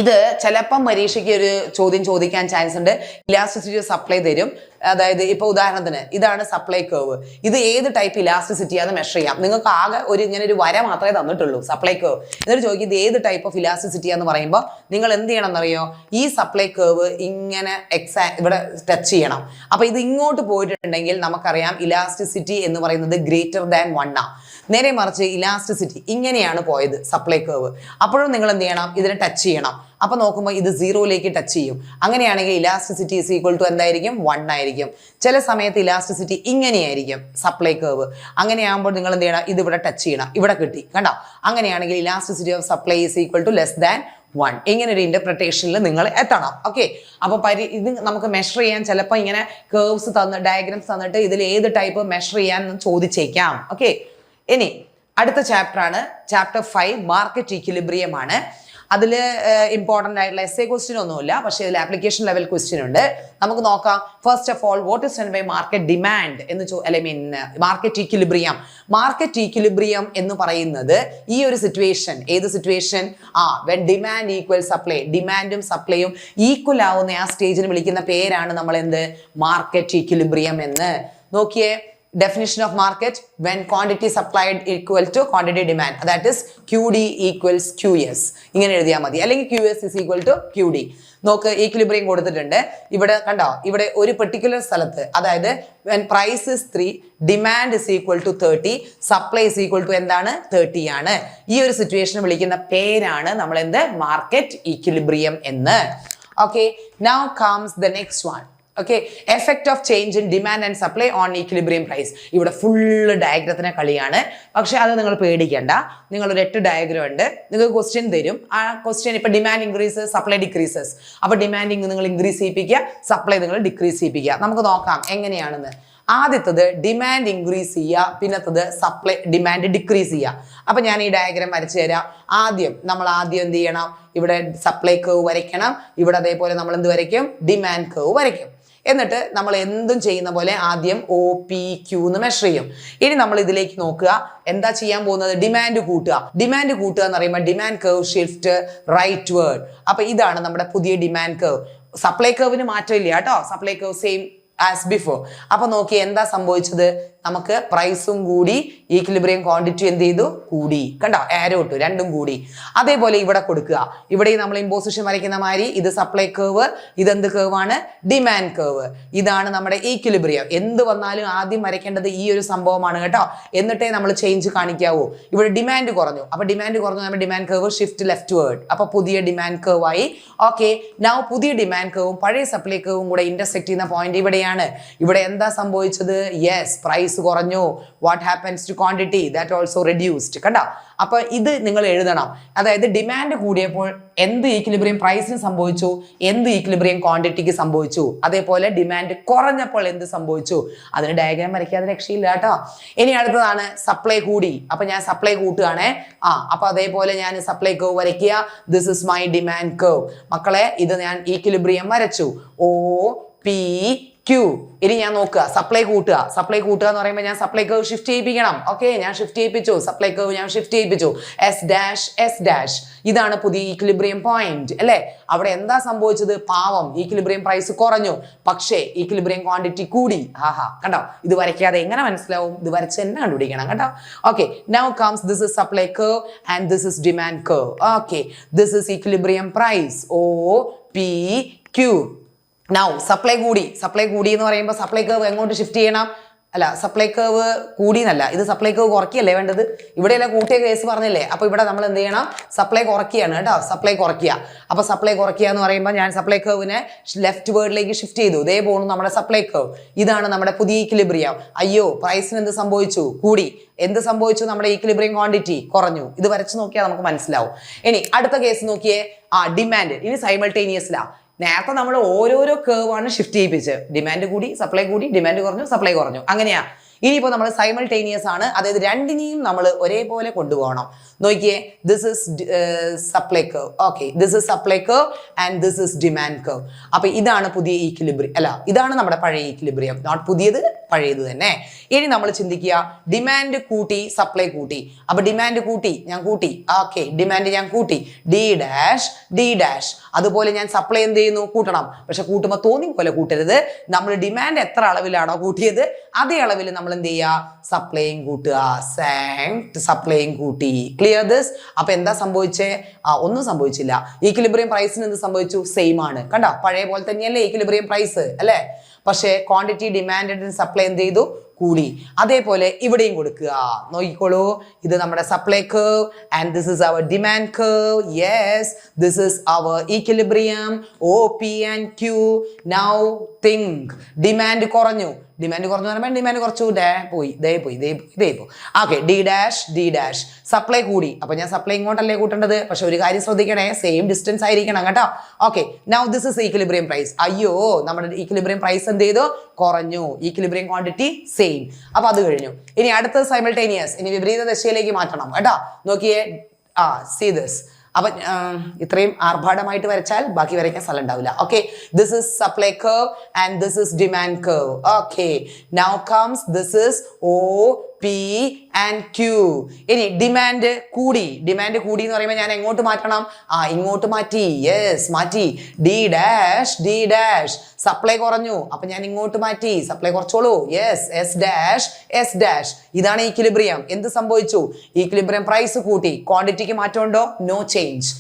ഇത് ചിലപ്പം പരീക്ഷയ്ക്ക് ഒരു ചോദ്യം ചോദിക്കാൻ ചാൻസ് ഉണ്ട്. ഇലാസ്റ്റിസിറ്റി സപ്ലൈ തരും. അതായത് ഇപ്പൊ ഉദാഹരണത്തിന് ഇതാണ് സപ്ലൈ കേർവ്. ഇത് ഏത് ടൈപ്പ് ഇലാസ്റ്റിസിറ്റി ആണെന്ന് മെഷർ ചെയ്യാം. നിങ്ങൾക്ക് ആകെ ഇങ്ങനെ ഒരു വര മാത്രമേ തന്നിട്ടുള്ളൂ സപ്ലൈ കേർവ്. എന്നിട്ട് ചോദിക്കും ഇത് ഏത് ടൈപ്പ് ഓഫ് ഇലാസ്റ്റിസിറ്റി എന്ന് പറയുമ്പോൾ നിങ്ങൾ എന്ത് ചെയ്യണം എന്നറിയോ? ഈ സപ്ലൈ കേർവ് ഇങ്ങനെ ഇവിടെ ടച്ച് ചെയ്യണം. അപ്പൊ ഇത് ഇങ്ങോട്ട് പോയിട്ടുണ്ടെങ്കിൽ നമുക്കറിയാം ഇലാസ്റ്റിസിറ്റി എന്ന് പറയുന്നത് ഗ്രേറ്റർ ദാൻ 1 ആണ്. നേരെ മറിച്ച് ഇലാസ്റ്റിസിറ്റി ഇങ്ങനെയാണ് പോയത് സപ്ലൈ കേർവ്. അപ്പോഴും നിങ്ങൾ എന്ത് ചെയ്യണം? ഇതിനെ ടച്ച് ചെയ്യണം. അപ്പൊ നോക്കുമ്പോൾ ഇത് 0ലേക്ക് ടച്ച് ചെയ്യും. അങ്ങനെയാണെങ്കിൽ ഇലാസ്റ്റിസിറ്റി ഈസ് ഈക്വൽ ടു എന്തായിരിക്കും? 1 ആയിരിക്കും. ചില സമയത്ത് ഇലാസ്റ്റിസിറ്റി ഇങ്ങനെയായിരിക്കും സപ്ലൈ കേർവ്. അങ്ങനെയാകുമ്പോൾ നിങ്ങൾ എന്ത് ചെയ്യണം? ഇത് ഇവിടെ ടച്ച് ചെയ്യണം. ഇവിടെ കിട്ടി, കണ്ടോ? അങ്ങനെയാണെങ്കിൽ elasticity of supply is equal to less than 1. ഇങ്ങനെ ഒരു ഇന്റർപ്രിട്ടേഷനിൽ നിങ്ങൾ എത്തണം. ഓക്കെ, അപ്പൊ ഇത് നമുക്ക് മെഷർ ചെയ്യാൻ ചിലപ്പോൾ ഇങ്ങനെ കേർവ്സ് ഡയഗ്രാംസ് തന്നിട്ട് ഇതിൽ ഏത് ടൈപ്പ് മെഷർ ചെയ്യാൻ ചോദിച്ചേക്കാം. ഓക്കെ, ഇനി അടുത്ത ചാപ്റ്റർ ആണ് ചാപ്റ്റർ 5 മാർക്കറ്റ് ഇക്വിലിബ്രിയം ആണ്. അതിൽ ഇമ്പോർട്ടൻ്റ് ആയിട്ടുള്ള എസ്എ ക്വസ്റ്റ്യൻ ഒന്നുമില്ല, പക്ഷേ ഇതിൽ ആപ്ലിക്കേഷൻ ലെവൽ ക്വസ്റ്റ്യൻ ഉണ്ട്. നമുക്ക് നോക്കാം. First of all, what is by market demand എന്ന് മാർക്കറ്റ് ഈക്വിലിബ്രിയം. മാർക്കറ്റ് ഈക്വിലിബ്രിയം എന്ന് പറയുന്നത് ഈ ഒരു സിറ്റുവേഷൻ, ഏത് situation? When demand equal supply, ഡിമാൻഡും സപ്ലൈയും ഈക്വൽ ആവുന്ന ആ സ്റ്റേജിന് വിളിക്കുന്ന പേരാണ് നമ്മൾ എന്ത്? മാർക്കറ്റ് ഈക്വിലിബ്രിയം എന്ന്. നോക്കിയേ, definition of market: when quantity supplied equal to quantity demand, that is QD equals QS. ഇങ്ങനെ എഴുതിയാൽ മതി. അല്ലെങ്കിൽ QS is equal to QD. നോക്ക്, ഈക്വിലിബ്രിയം കൊടുത്തിട്ടുണ്ട്. ഇവിടെ കണ്ടോ? ഇവിടെ ഒരു പെർട്ടിക്കുലർ സ്ഥലത്ത്, അതായത് when price is 3, demand is equal to 30, supply is equal to എന്താണ്? 30 ആണ്. ഈ ഒരു സിറ്റുവേഷൻ വിളിക്കുന്ന പേരാണ് നമ്മൾ എന്ത്? മാർക്കറ്റ് ഈക്വിലിബ്രിയം എന്ന്. Okay, now comes the next one. Okay, effect of change in demand and supply on equilibrium price. ഇവിടെ ഫുള്ള് ഡയഗ്രത്തിനെ കളിയാണ്. പക്ഷെ അത് നിങ്ങൾ പേടിക്കേണ്ട. നിങ്ങളൊരു 8 ഡയഗ്രം ഉണ്ട്. നിങ്ങൾക്ക് ക്വസ്റ്റ്യൻ തരും. ആ ക്വസ്റ്റ്യൻ ഇപ്പൊ ഡിമാൻഡ് ഇൻക്രീസസ്, സപ്ലൈ ഡിക്രീസസ്. അപ്പൊ ഡിമാൻഡിങ് നിങ്ങൾ ഇൻക്രീസ് ചെയ്യിപ്പിക്കുക, സപ്ലൈ നിങ്ങൾ ഡിക്രീസ് ചെയ്യിപ്പിക്കുക. നമുക്ക് നോക്കാം എങ്ങനെയാണെന്ന്. ആദ്യത്തത് ഡിമാൻഡ് ഇൻക്രീസ് ചെയ്യുക, പിന്നത്തത് സപ്ലൈ ഡിമാൻഡ് ഡിക്രീസ് ചെയ്യുക. അപ്പൊ ഞാൻ ഈ ഡയഗ്രാം വരച്ചു തരാം. നമ്മൾ ആദ്യം എന്ത് ചെയ്യണം, ഇവിടെ സപ്ലൈ കർവ് വരയ്ക്കണം, ഇവിടെ അതേപോലെ നമ്മൾ എന്ത് വരയ്ക്കും, ഡിമാൻഡ് കർവ് വരയ്ക്കും. എന്നിട്ട് നമ്മൾ എന്തും ചെയ്യുന്ന പോലെ ആദ്യം OPQ എന്ന് മെഷർ ചെയ്യും. ഇനി നമ്മൾ ഇതിലേക്ക് നോക്കുക, എന്താ ചെയ്യാൻ പോകുന്നത്, ഡിമാൻഡ് കൂട്ടുക. ഡിമാൻഡ് കൂട്ടുക എന്ന് പറയുമ്പോൾ demand curve shift rightward. അപ്പൊ ഇതാണ് നമ്മുടെ പുതിയ ഡിമാൻഡ് കർവ്. സപ്ലൈ കർവിന് മാറ്റമില്ല കേട്ടോ, supply curve same as before. അപ്പൊ നോക്കി എന്താ സംഭവിച്ചത്, നമുക്ക് പ്രൈസും കൂടി ഈക്വിലിബ്രിയം ക്വാണ്ടിറ്റി എന്ത് ചെയ്തു, കൂടി. കണ്ടോ, ആരോ ഇട്ടു, രണ്ടും കൂടി. അതേപോലെ ഇവിടെ കൊടുക്കുക, ഇവിടെ നമ്മൾ ഇമ്പോസിഷൻ വരയ്ക്കുന്ന മാതിരി ഇത് സപ്ലൈ കർവ്, ഇതെന്ത് കർവ് ആണ്, ഡിമാൻഡ് കർവ്. ഇതാണ് നമ്മുടെ ഈക്വിലിബ്രിയം. എന്ത് വന്നാലും ആദ്യം വരയ്ക്കേണ്ടത് ഈ ഒരു സംഭവമാണ് കേട്ടോ, എന്നിട്ടേ നമ്മൾ ചേഞ്ച് കാണിക്കാവൂ. ഇവിടെ ഡിമാൻഡ് കുറഞ്ഞു, അപ്പൊ ഡിമാൻഡ് കുറഞ്ഞു നമ്മൾ demand curve shift left word. അപ്പൊ പുതിയ ഡിമാൻഡ് കർവ് ആയി. ഓക്കെ, നൗ പുതിയ ഡിമാൻഡ് കർവും പഴയ സപ്ലൈ കർവും കൂടെ ഇന്റർസെക്ട് ചെയ്യുന്ന പോയിന്റ് ഇവിടെയാണ്. ഇവിടെ എന്താ സംഭവിച്ചത്, യെസ്, പ്രൈസ് കുറഞ്ഞു. What happens to quantity, that also reduced. കണ്ടോ, അപ്പൊ ഇത് നിങ്ങൾ എഴുതണം. അതായത് ഡിമാൻഡ് കൂടിയപ്പോൾ എന്ത് ഈക്വിലിബ്രിയം പ്രൈസിന് സംഭവിച്ചു, എന്ത് ഈക്വിലിബ്രിയം ക്വാണ്ടിറ്റിക്ക് സംഭവിച്ചു, അതേപോലെ ഡിമാൻഡ് കുറഞ്ഞപ്പോൾ എന്ത് സംഭവിച്ചു. അതിന് ഡയഗ്രാം വരയ്ക്കാതെ രക്ഷയില്ല കേട്ടോ. ഇനി അടുത്തതാണ് സപ്ലൈ കൂടി. അപ്പൊ ഞാൻ സപ്ലൈ കൂട്ടുകയാണേ. അപ്പൊ അതേപോലെ ഞാൻ സപ്ലൈ കർവ് വരയ്ക്കുക. This is my demand curve. മക്കളെ, ഇത് ഞാൻ ഈക്വിലിബ്രിയം വരച്ചു, OPQ. ഇനി ഞാൻ നോക്കുക, സപ്ലൈ കൂട്ടുക. സപ്ലൈ കൂട്ടുക എന്ന് പറയുമ്പോൾ ഞാൻ സപ്ലൈ കർവ് ഷിഫ്റ്റ് ചെയ്യിപ്പിക്കണം. ഓക്കെ, ഞാൻ ഷിഫ്റ്റ് ചെയ്യിപ്പിച്ചു, സപ്ലൈ കർവ് ഞാൻ ഷിഫ്റ്റ് ചെയ്യിപ്പിച്ചു. S'. ഇതാണ് പുതിയ ഈക്വിലിബ്രിയം പോയിന്റ് അല്ലെ. അവിടെ എന്താ സംഭവിച്ചത്, പാവം ഈക്വിലിബ്രിയം പ്രൈസ് കുറഞ്ഞു, പക്ഷേ ഈക്വിലിബ്രിയം ക്വാണ്ടിറ്റി കൂടി. കണ്ടോ, ഇത് വരയ്ക്കാതെ എങ്ങനെ മനസ്സിലാവും, ഇത് വരച്ച് തന്നെ കണ്ടുപിടിക്കണം കേട്ടോ. Okay, now comes this is supply curve and this is demand curve. Okay, this is equilibrium price OPQ. Now supply കൂടി എന്ന് പറയുമ്പോൾ സപ്ലൈ കർവ് എങ്ങോട്ട് ഷിഫ്റ്റ് ചെയ്യണം, അല്ല സപ്ലൈ കർവ് കൂടി എന്നല്ല, ഇത് സപ്ലൈ കർവ് കുറയ്ക്കുകയല്ലേ വേണ്ടത്. ഇവിടെയല്ല കൂട്ടിയ കേസ് പറഞ്ഞില്ലേ, അപ്പൊ ഇവിടെ നമ്മൾ എന്ത് ചെയ്യണം, സപ്ലൈ കുറയ്ക്കുകയാണ് കേട്ടോ, സപ്ലൈ കുറയ്ക്കുക. അപ്പൊ സപ്ലൈ കുറയ്ക്കുക എന്ന് പറയുമ്പോൾ ഞാൻ സപ്ലൈ കർവിനെ ലെഫ്റ്റ് വേർഡിലേക്ക് ഷിഫ്റ്റ് ചെയ്തു. ഇതേ പോകുന്നു നമ്മുടെ സപ്ലൈ കർവ്. ഇതാണ് നമ്മുടെ പുതിയ ഈക്വിലിബ്രിയം. അയ്യോ, പ്രൈസിന് എന്ത് സംഭവിച്ചു, കൂടി. എന്ത് സംഭവിച്ചു, നമ്മുടെ ഈക്വിലിബ്രിയം ക്വാണ്ടിറ്റി കുറഞ്ഞു. ഇത് വരച്ച് നോക്കിയാൽ നമുക്ക് മനസ്സിലാവും. ഇനി അടുത്ത കേസ് നോക്കിയേ, ഡിമാൻഡ്. ഇനി സൈമൾട്ടേനിയസിലാ. നേരത്തെ നമ്മൾ ഓരോരോ കർവാണ് ഷിഫ്റ്റ് ചെയ്യിപ്പിച്ച്, ഡിമാൻഡ് കൂടി, സപ്ലൈ കൂടി, ഡിമാൻഡ് കുറഞ്ഞു, സപ്ലൈ കുറഞ്ഞു, അങ്ങനെയാ. ഇനിയിപ്പോൾ നമ്മൾ സൈമൾട്ടേനിയസ് ആണ്, അതായത് രണ്ടിനെയും നമ്മൾ ഒരേപോലെ കൊണ്ടുപോകണം. നോക്കിയേ, this is supply curve. Okay, this is supply curve and this is demand curve. അപ്പൊ ഇതാണ് പുതിയ ഈക്വിലിബ്രിയം, അല്ല ഇതാണ് നമ്മുടെ പഴയ ഈക്വിലിബ്രിയം, നോട്ട് പുതിയത്, പഴയത് തന്നെ. ഇനി നമ്മൾ ചിന്തിക്കുക, ഡിമാൻഡ് കൂട്ടി, സപ്ലൈ കൂട്ടി. അപ്പൊ ഡിമാൻഡ് കൂട്ടി, ഞാൻ കൂട്ടി. ഓക്കെ, ഡിമാൻഡ് ഞാൻ കൂട്ടി, D'. അതുപോലെ ഞാൻ സപ്ലൈ എന്ത് ചെയ്യുന്നു, കൂട്ടണം. പക്ഷെ കൂട്ടുമ്പോൾ തോന്നി പോലെ കൂട്ടരുത്. നമ്മൾ ഡിമാൻഡ് എത്ര അളവിലാണോ കൂട്ടിയത് അതേ അളവിൽ നമ്മൾ എന്ത് ചെയ്യുക, സപ്ലൈയും കൂട്ടുക. സപ്ലൈയും കൂട്ടി. Clear this? അപ്പൊ എന്താ സംഭവിച്ചേ, ഒന്നും സംഭവിച്ചില്ല. ഈക്വിലിബ്രിയം പ്രൈസിന് എന്ത് സംഭവിച്ചു, സെയിം ആണ്. കണ്ടോ, പഴയ പോലെ തന്നെയല്ലേ ഈക്വിലിബ്രിയം പ്രൈസ് അല്ലേ. പക്ഷേ ക്വാണ്ടിറ്റി ഡിമാൻഡ് സപ്ലൈ എന്ത് ചെയ്തു, കൂടി. അതേപോലെ ഇവിടെയും കൊടുക്കുക. നോക്കിക്കോളൂ, ഇത് നമ്മുടെ supply curve and this is our demand curve. Yes, this is our equilibrium OP and Q. Now think, demand കുറഞ്ഞു എന്ന് പറയുമ്പോൾ ഡിമാൻഡ് കുറച്ചു, പോയി. Okay, D'. സപ്ലൈ കൂടി, അപ്പൊ ഞാൻ സപ്ലൈ ഇങ്ങോട്ടല്ലേ കൂട്ടേണ്ടത്. പക്ഷെ ഒരു കാര്യം ശ്രദ്ധിക്കണേ, സെയിം ഡിസ്റ്റൻസ് ആയിരിക്കണം കേട്ടോ. Okay, now this is equilibrium price. അയ്യോ, നമ്മുടെ ഈക്വിലിബ്രിയം പ്രൈസ് എന്ത് ചെയ്തു, കുറഞ്ഞു. Equilibrium quantity same. അപ്പൊ അത് കഴിഞ്ഞു. ഇനി അടുത്തത് സൈമൾട്ടേനിയസ്. ഇനി വിപരീത ദശയിലേക്ക് മാറ്റണം കേട്ടോ. നോക്കിയേ, സീ ദിസ്. അപ്പൊ ഇത്രയും ആർഭാടമായിട്ട് വരച്ചാൽ ബാക്കി വരയ്ക്കാൻ സ്ഥലം ഉണ്ടാവില്ല. Okay, this is supply curve and this is demand curve. Okay, now comes this is OP and Q. ഇനി ഡിമാൻഡ് കൂടി എന്ന് പറയുമ്പോൾ ഞാൻ എങ്ങോട്ട് മാറ്റണം, ഇങ്ങോട്ട് മാറ്റി. യെസ്, മാറ്റി. D'. സപ്ലൈ കുറഞ്ഞു, അപ്പൊ ഞാൻ ഇങ്ങോട്ട് മാറ്റി, സപ്ലൈ കുറച്ചോളൂ. Yes, S'. ഇതാണ് ഈക്വിലിബ്രിയം. എന്ത് സംഭവിച്ചു, ഈക്വിലിബ്രിയം പ്രൈസ് കൂട്ടി, ക്വാണ്ടിറ്റിക്ക് മാറ്റമുണ്ടോ, നോ ചേഞ്ച്.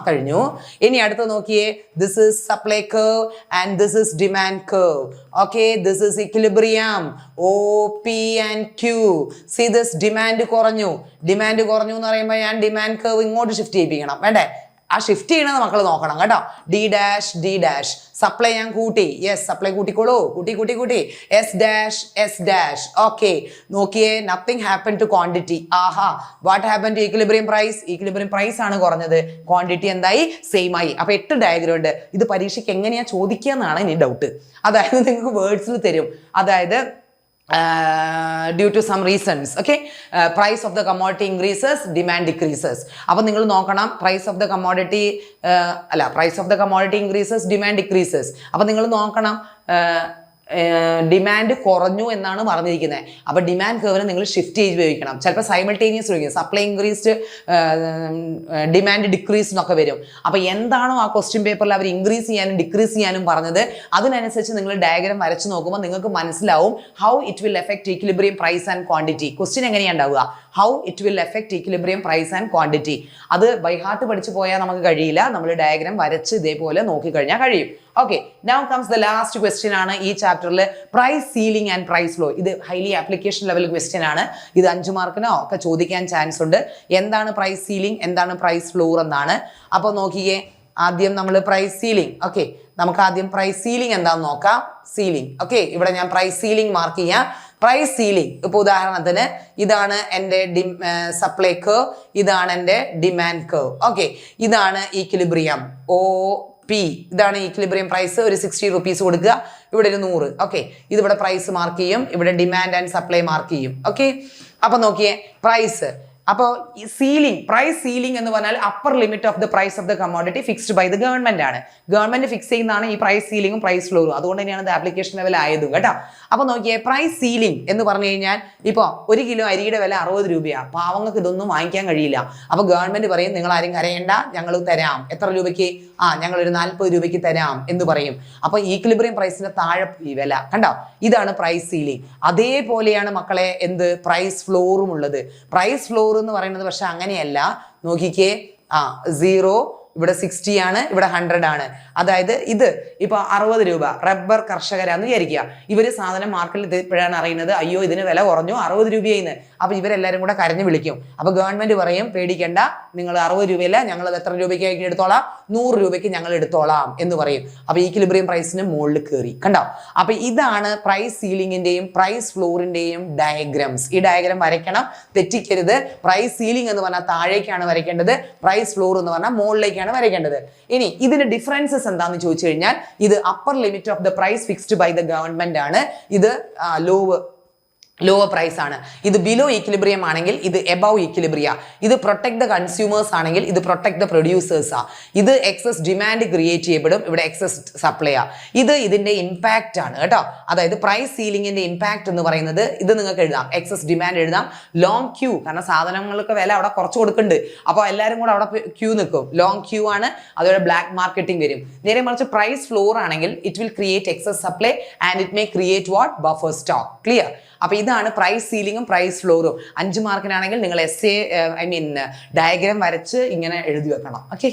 കഴിഞ്ഞു. ഇനി അടുത്ത് നോക്കിയേ, this is supply curve and this is demand curve. Okay, this is equilibrium OP and Q. See this, demand കുറഞ്ഞു എന്ന് പറയുമ്പോൾ ഞാൻ ഡിമാൻഡ് കർവ് ഇങ്ങോട്ട് ഷിഫ്റ്റ് ചെയ്യിപ്പിക്കണം, വേണ്ടേ. ആ ഷിഫ്റ്റ് ചെയ്യണത് മക്കൾ നോക്കണം കേട്ടോ. D'. സപ്ലൈ ഞാൻ കൂട്ടി. യെസ്, സപ്ലൈ കൂട്ടിക്കോളൂ, കൂട്ടി. S'. ഓക്കെ, നോക്കിയേ, nothing happen to quantity. What happen to equilibrium price? Equilibrium price ആണ് കുറഞ്ഞത്, ക്വാണ്ടിറ്റി എന്തായി, സെയിം ആയി. അപ്പൊ 8 ഡയഗ്രം ഉണ്ട്. ഇത് പരീക്ഷയ്ക്ക് എങ്ങനെയാ ചോദിക്കുക എന്നാണ് ഇനി ഡൗട്ട്. അതായത് നിങ്ങൾക്ക് വേർഡ്സിൽ തരും. അതായത് due to some reasons, okay, price of the commodity increases, demand decreases. അപ്പോൾ നിങ്ങൾ നോക്കണം, price of the commodity increases, demand decreases. അപ്പോൾ നിങ്ങൾ നോക്കണം ഡിമാൻഡ് കുറഞ്ഞു എന്നാണ് പറഞ്ഞിരിക്കുന്നത്. അപ്പോൾ ഡിമാൻഡ് കർവിനെ നിങ്ങൾ ഷിഫ്റ്റ് ചെയ്ത് ഉപയോഗിക്കണം. ചിലപ്പോൾ സൈമൾട്ടേനിയസ് ഉപയോഗിക്കും, സപ്ലൈ ഇൻക്രീസ്ഡ് ഡിമാൻഡ് ഡിക്രീസ് എന്നൊക്കെ വരും. അപ്പോൾ എന്താണോ ആ ക്വസ്റ്റ്യൻ പേപ്പറിൽ അവർ ഇൻക്രീസ് ചെയ്യാനും ഡിക്രീസ് ചെയ്യാനും പറഞ്ഞത്, അതിനനുസരിച്ച് നിങ്ങൾ ഡയഗ്രാം വരച്ച് നോക്കുമ്പോൾ നിങ്ങൾക്ക് മനസ്സിലാവും how it will effect equilibrium price and quantity. Question എങ്ങനെയാണ് ഉണ്ടാവുക? How it will effect equilibrium price and quantity. അത് ബൈ ഹാർട്ട് പഠിച്ചു പോയാൽ നമുക്ക് കഴിയില്ല. നമ്മൾ ഡയഗ്രാം വരച്ച് ഇതേപോലെ നോക്കിക്കഴിഞ്ഞാൽ കഴിയും. Okay, now comes the last question ആണ് ഈ ചാപ്റ്ററിൽ, price ceiling and price floor. ഇത് ഹൈലി ആപ്ലിക്കേഷൻ ലെവൽ ക്വസ്റ്റ്യൻ ആണ്. ഇത് 5 മാർക്കിനോ ഒക്കെ ചോദിക്കാൻ ചാൻസ് ഉണ്ട്. എന്താണ് പ്രൈസ് സീലിംഗ്, എന്താണ് പ്രൈസ് ഫ്ലോർ എന്നാണ്. അപ്പോൾ നോക്കിയേ, ആദ്യം നമ്മൾ പ്രൈസ് സീലിംഗ്, ഓക്കെ, നമുക്ക് ആദ്യം പ്രൈസ് സീലിംഗ് എന്താണെന്ന് നോക്കാം. സീലിംഗ്, ഓക്കെ, ഇവിടെ ഞാൻ പ്രൈസ് സീലിംഗ് മാർക്ക് ചെയ്യാം. പ്രൈസ് സീലിംഗ്, ഇപ്പോൾ ഉദാഹരണത്തിന് ഇതാണ് എൻ്റെ സപ്ലൈ കർവ്, ഇതാണ് എൻ്റെ ഡിമാൻഡ് കർവ്. ഓക്കെ, ഇതാണ് ഈക്വിലിബ്രിയം OP, ഇതാണ് ഈക്വിലിബ്രിയം പ്രൈസ്. ഒരു 60 റുപ്പീസ് കൊടുക്കുക, ഇവിടെ ഒരു 100. ഓക്കെ, ഇതിവിടെ പ്രൈസ് മാർക്ക് ചെയ്യും, ഇവിടെ ഡിമാൻഡ് ആൻഡ് സപ്ലൈ മാർക്ക് ചെയ്യും. ഓക്കെ, അപ്പൊ നോക്കിയേ പ്രൈസ്. അപ്പോൾ സീലിംഗ്, പ്രൈസ് സീലിംഗ് എന്ന് പറഞ്ഞാൽ upper limit of the price of the commodity fixed by the government ആണ്. ഗവൺമെന്റ് ഫിക്സ് ചെയ്യുന്നതാണ് ഈ പ്രൈസ് സീലിംഗും പ്രൈസ് ഫ്ലോറും. അതുകൊണ്ട് തന്നെയാണ് ഇത് ആപ്ലിക്കേഷൻ ലെവൽ ആയതും കേട്ടോ. അപ്പോൾ നോക്കിയേ, പ്രൈസ് സീലിംഗ് എന്ന് പറഞ്ഞു കഴിഞ്ഞാൽ ഇപ്പോൾ 1 കിലോ അരിയുടെ വില 60 രൂപയാണ്. പാവങ്ങൾക്ക് ഇതൊന്നും വാങ്ങിക്കാൻ കഴിയില്ല. അപ്പോൾ ഗവൺമെന്റ് പറയും, നിങ്ങൾ ആരും കരയേണ്ട, ഞങ്ങൾ തരാം. എത്ര രൂപയ്ക്ക്? ഞങ്ങൾ ഒരു 40 രൂപയ്ക്ക് തരാം എന്ന് പറയും. അപ്പോൾ ഈക്വിലിബ്രിയം പ്രൈസിന്റെ താഴെ ഈ വില കണ്ടോ, ഇതാണ് പ്രൈസ് സീലിംഗ്. അതേപോലെയാണ് മക്കളെ എന്ത് പ്രൈസ് ഫ്ലോറും ഉള്ളത്. പ്രൈസ് ഫ്ലോർ എന്ന് പറയുന്നത് പക്ഷെ അങ്ങനെയല്ല. നോക്കിക്കേ, 0 ഇവിടെ 60 ആണ്, ഇവിടെ 100 ആണ്. അതായത് ഇത് ഇപ്പൊ 60 രൂപ റബ്ബർ കർഷകരാന്ന് വിചാരിക്കുക. ഇവര് സാധനം മാർക്കറ്റിൽ ഇപ്പോഴാണ് അറിയുന്നത്, അയ്യോ ഇതിന് വില കുറഞ്ഞു 60 രൂപയെന്ന്. അപ്പൊ ഇവരെല്ലാരും കൂടെ കരഞ്ഞു വിളിക്കും. അപ്പൊ ഗവൺമെന്റ് പറയും, പേടിക്കണ്ട, നിങ്ങൾ 60 രൂപയല്ല, ഞങ്ങൾ അത് എത്ര രൂപയ്ക്ക് എടുത്തോളാം, 100 രൂപയ്ക്ക് ഞങ്ങൾ എടുത്തോളാം എന്ന് പറയും. അപ്പൊ ഈക്വിലിബ്രിയം പ്രൈസിന് മുകളിൽ കയറി കണ്ടോ. അപ്പൊ ഇതാണ് പ്രൈസ് സീലിംഗിന്റെയും പ്രൈസ് ഫ്ലോറിന്റെയും ഡയഗ്രാംസ്. ഈ ഡയഗ്രാം വരയ്ക്കണം, തെറ്റിക്കരുത്. പ്രൈസ് സീലിംഗ് എന്ന് പറഞ്ഞാൽ താഴേക്കാണ് വരയ്ക്കേണ്ടത്, പ്രൈസ് ഫ്ലോർ എന്ന് പറഞ്ഞാൽ മുകളിലേക്കാണ് വരയ്ക്കേണ്ടത്. ഇനി ഇതിന്റെ ഡിഫറൻസസ് എന്താന്ന് ചോദിച്ചു കഴിഞ്ഞാൽ, ഇത് upper limit of the price fixed by the government ആണ്. ഇത് ലോവർ പ്രൈസ് ആണ്. ഇത് ബിലോ ഈക്വിലിബ്രിയം ആണെങ്കിൽ ഇത് എബവ് ഈക്വിലിബ്രിയ. ഇത് പ്രൊട്ടക്ട് ദ കൺസ്യൂമേഴ്സ് ആണെങ്കിൽ ഇത് പ്രൊട്ടക്ട് ദ പ്രൊഡ്യൂസേഴ്സ് ആ. ഇത് എക്സസ് ഡിമാൻഡ് ക്രിയേറ്റ് ചെയ്യപ്പെടും, ഇവിടെ എക്സസ് സപ്ലൈ ആ. ഇതിന്റെ ഇമ്പാക്റ്റ് ആണ് കേട്ടോ. അതായത് പ്രൈസ് സീലിംഗിന്റെ ഇമ്പാക്ട് എന്ന് പറയുന്നത് ഇത് നിങ്ങൾക്ക് എഴുതാം, എക്സസ് ഡിമാൻഡ് എഴുതാം, ലോങ് ക്യൂ, കാരണം സാധനങ്ങൾക്ക് വില അവിടെ കുറച്ച് കൊടുക്കുന്നുണ്ട്. അപ്പോൾ എല്ലാവരും കൂടെ അവിടെ ക്യൂ നിൽക്കും, ലോങ് ക്യൂ ആണ്. അതുപോലെ ബ്ലാക്ക് മാർക്കറ്റിംഗ് വരും. നേരെ മറിച്ച് പ്രൈസ് ഫ്ലോർ ആണെങ്കിൽ it will create excess supply and it may create what buffer stock. Clear? അപ്പൊ ഇതാണ് പ്രൈസ് സീലിംഗും പ്രൈസ് ഫ്ലോറും. 5 മാർക്കിനാണെങ്കിൽ നിങ്ങൾ ഡയഗ്രാം വരച്ച് ഇങ്ങനെ എഴുതി വെക്കണം. ഓക്കെ,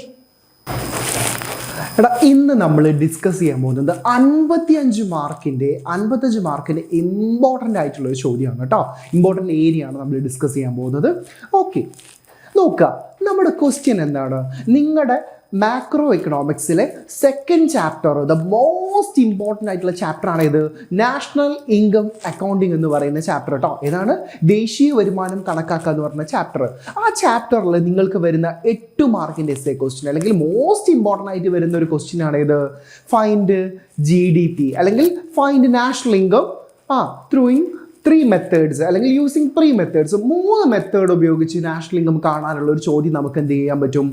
എടാ ഇന്ന് നമ്മൾ ഡിസ്കസ് ചെയ്യാൻ പോകുന്നത് 55 മാർക്കിന്റെ ഇമ്പോർട്ടൻ്റ് ആയിട്ടുള്ള ഒരു ചോദ്യമാണ് കേട്ടോ. ഇമ്പോർട്ടൻ്റ് ഏരിയ ആണ് നമ്മൾ ഡിസ്കസ് ചെയ്യാൻ പോകുന്നത്. ഓക്കെ, നോക്കുക, നമ്മുടെ ക്വസ്റ്റ്യൻ എന്താണ്? നിങ്ങളുടെ മാക്രോ എക്കണോമിക്സിലെ second chapter, the most important ആയിട്ടുള്ള ചാപ്റ്ററാണ് ഇത്, നാഷണൽ ഇൻകം അക്കൗണ്ടിങ് എന്ന് പറയുന്ന ചാപ്റ്റർ കേട്ടോ. ഏതാണ്? ദേശീയ വരുമാനം കണക്കാക്കുക എന്ന് പറയുന്ന ചാപ്റ്റർ. ആ ചാപ്റ്ററിൽ നിങ്ങൾക്ക് വരുന്ന 8 മാർക്കിൻ്റെ എസ്സേ ക്വസ്റ്റ്യൻ, അല്ലെങ്കിൽ മോസ്റ്റ് ഇമ്പോർട്ടൻ്റ് ആയിട്ട് വരുന്ന ഒരു ക്വസ്റ്റ്യൻ ആണ് ഇത്, ഫൈൻഡ് GDP അല്ലെങ്കിൽ ഫൈൻഡ് നാഷണൽ ഇൻകം ത്രൂയിങ് 3 മെത്തേഡ്സ് അല്ലെങ്കിൽ യൂസിങ് 3 മെത്തേഡ്സ്. 3 മെത്തേഡ് ഉപയോഗിച്ച് നാഷണൽ ഇൻകം കാണാനുള്ള ഒരു ചോദ്യം നമുക്ക് എന്ത് ചെയ്യാൻ പറ്റും?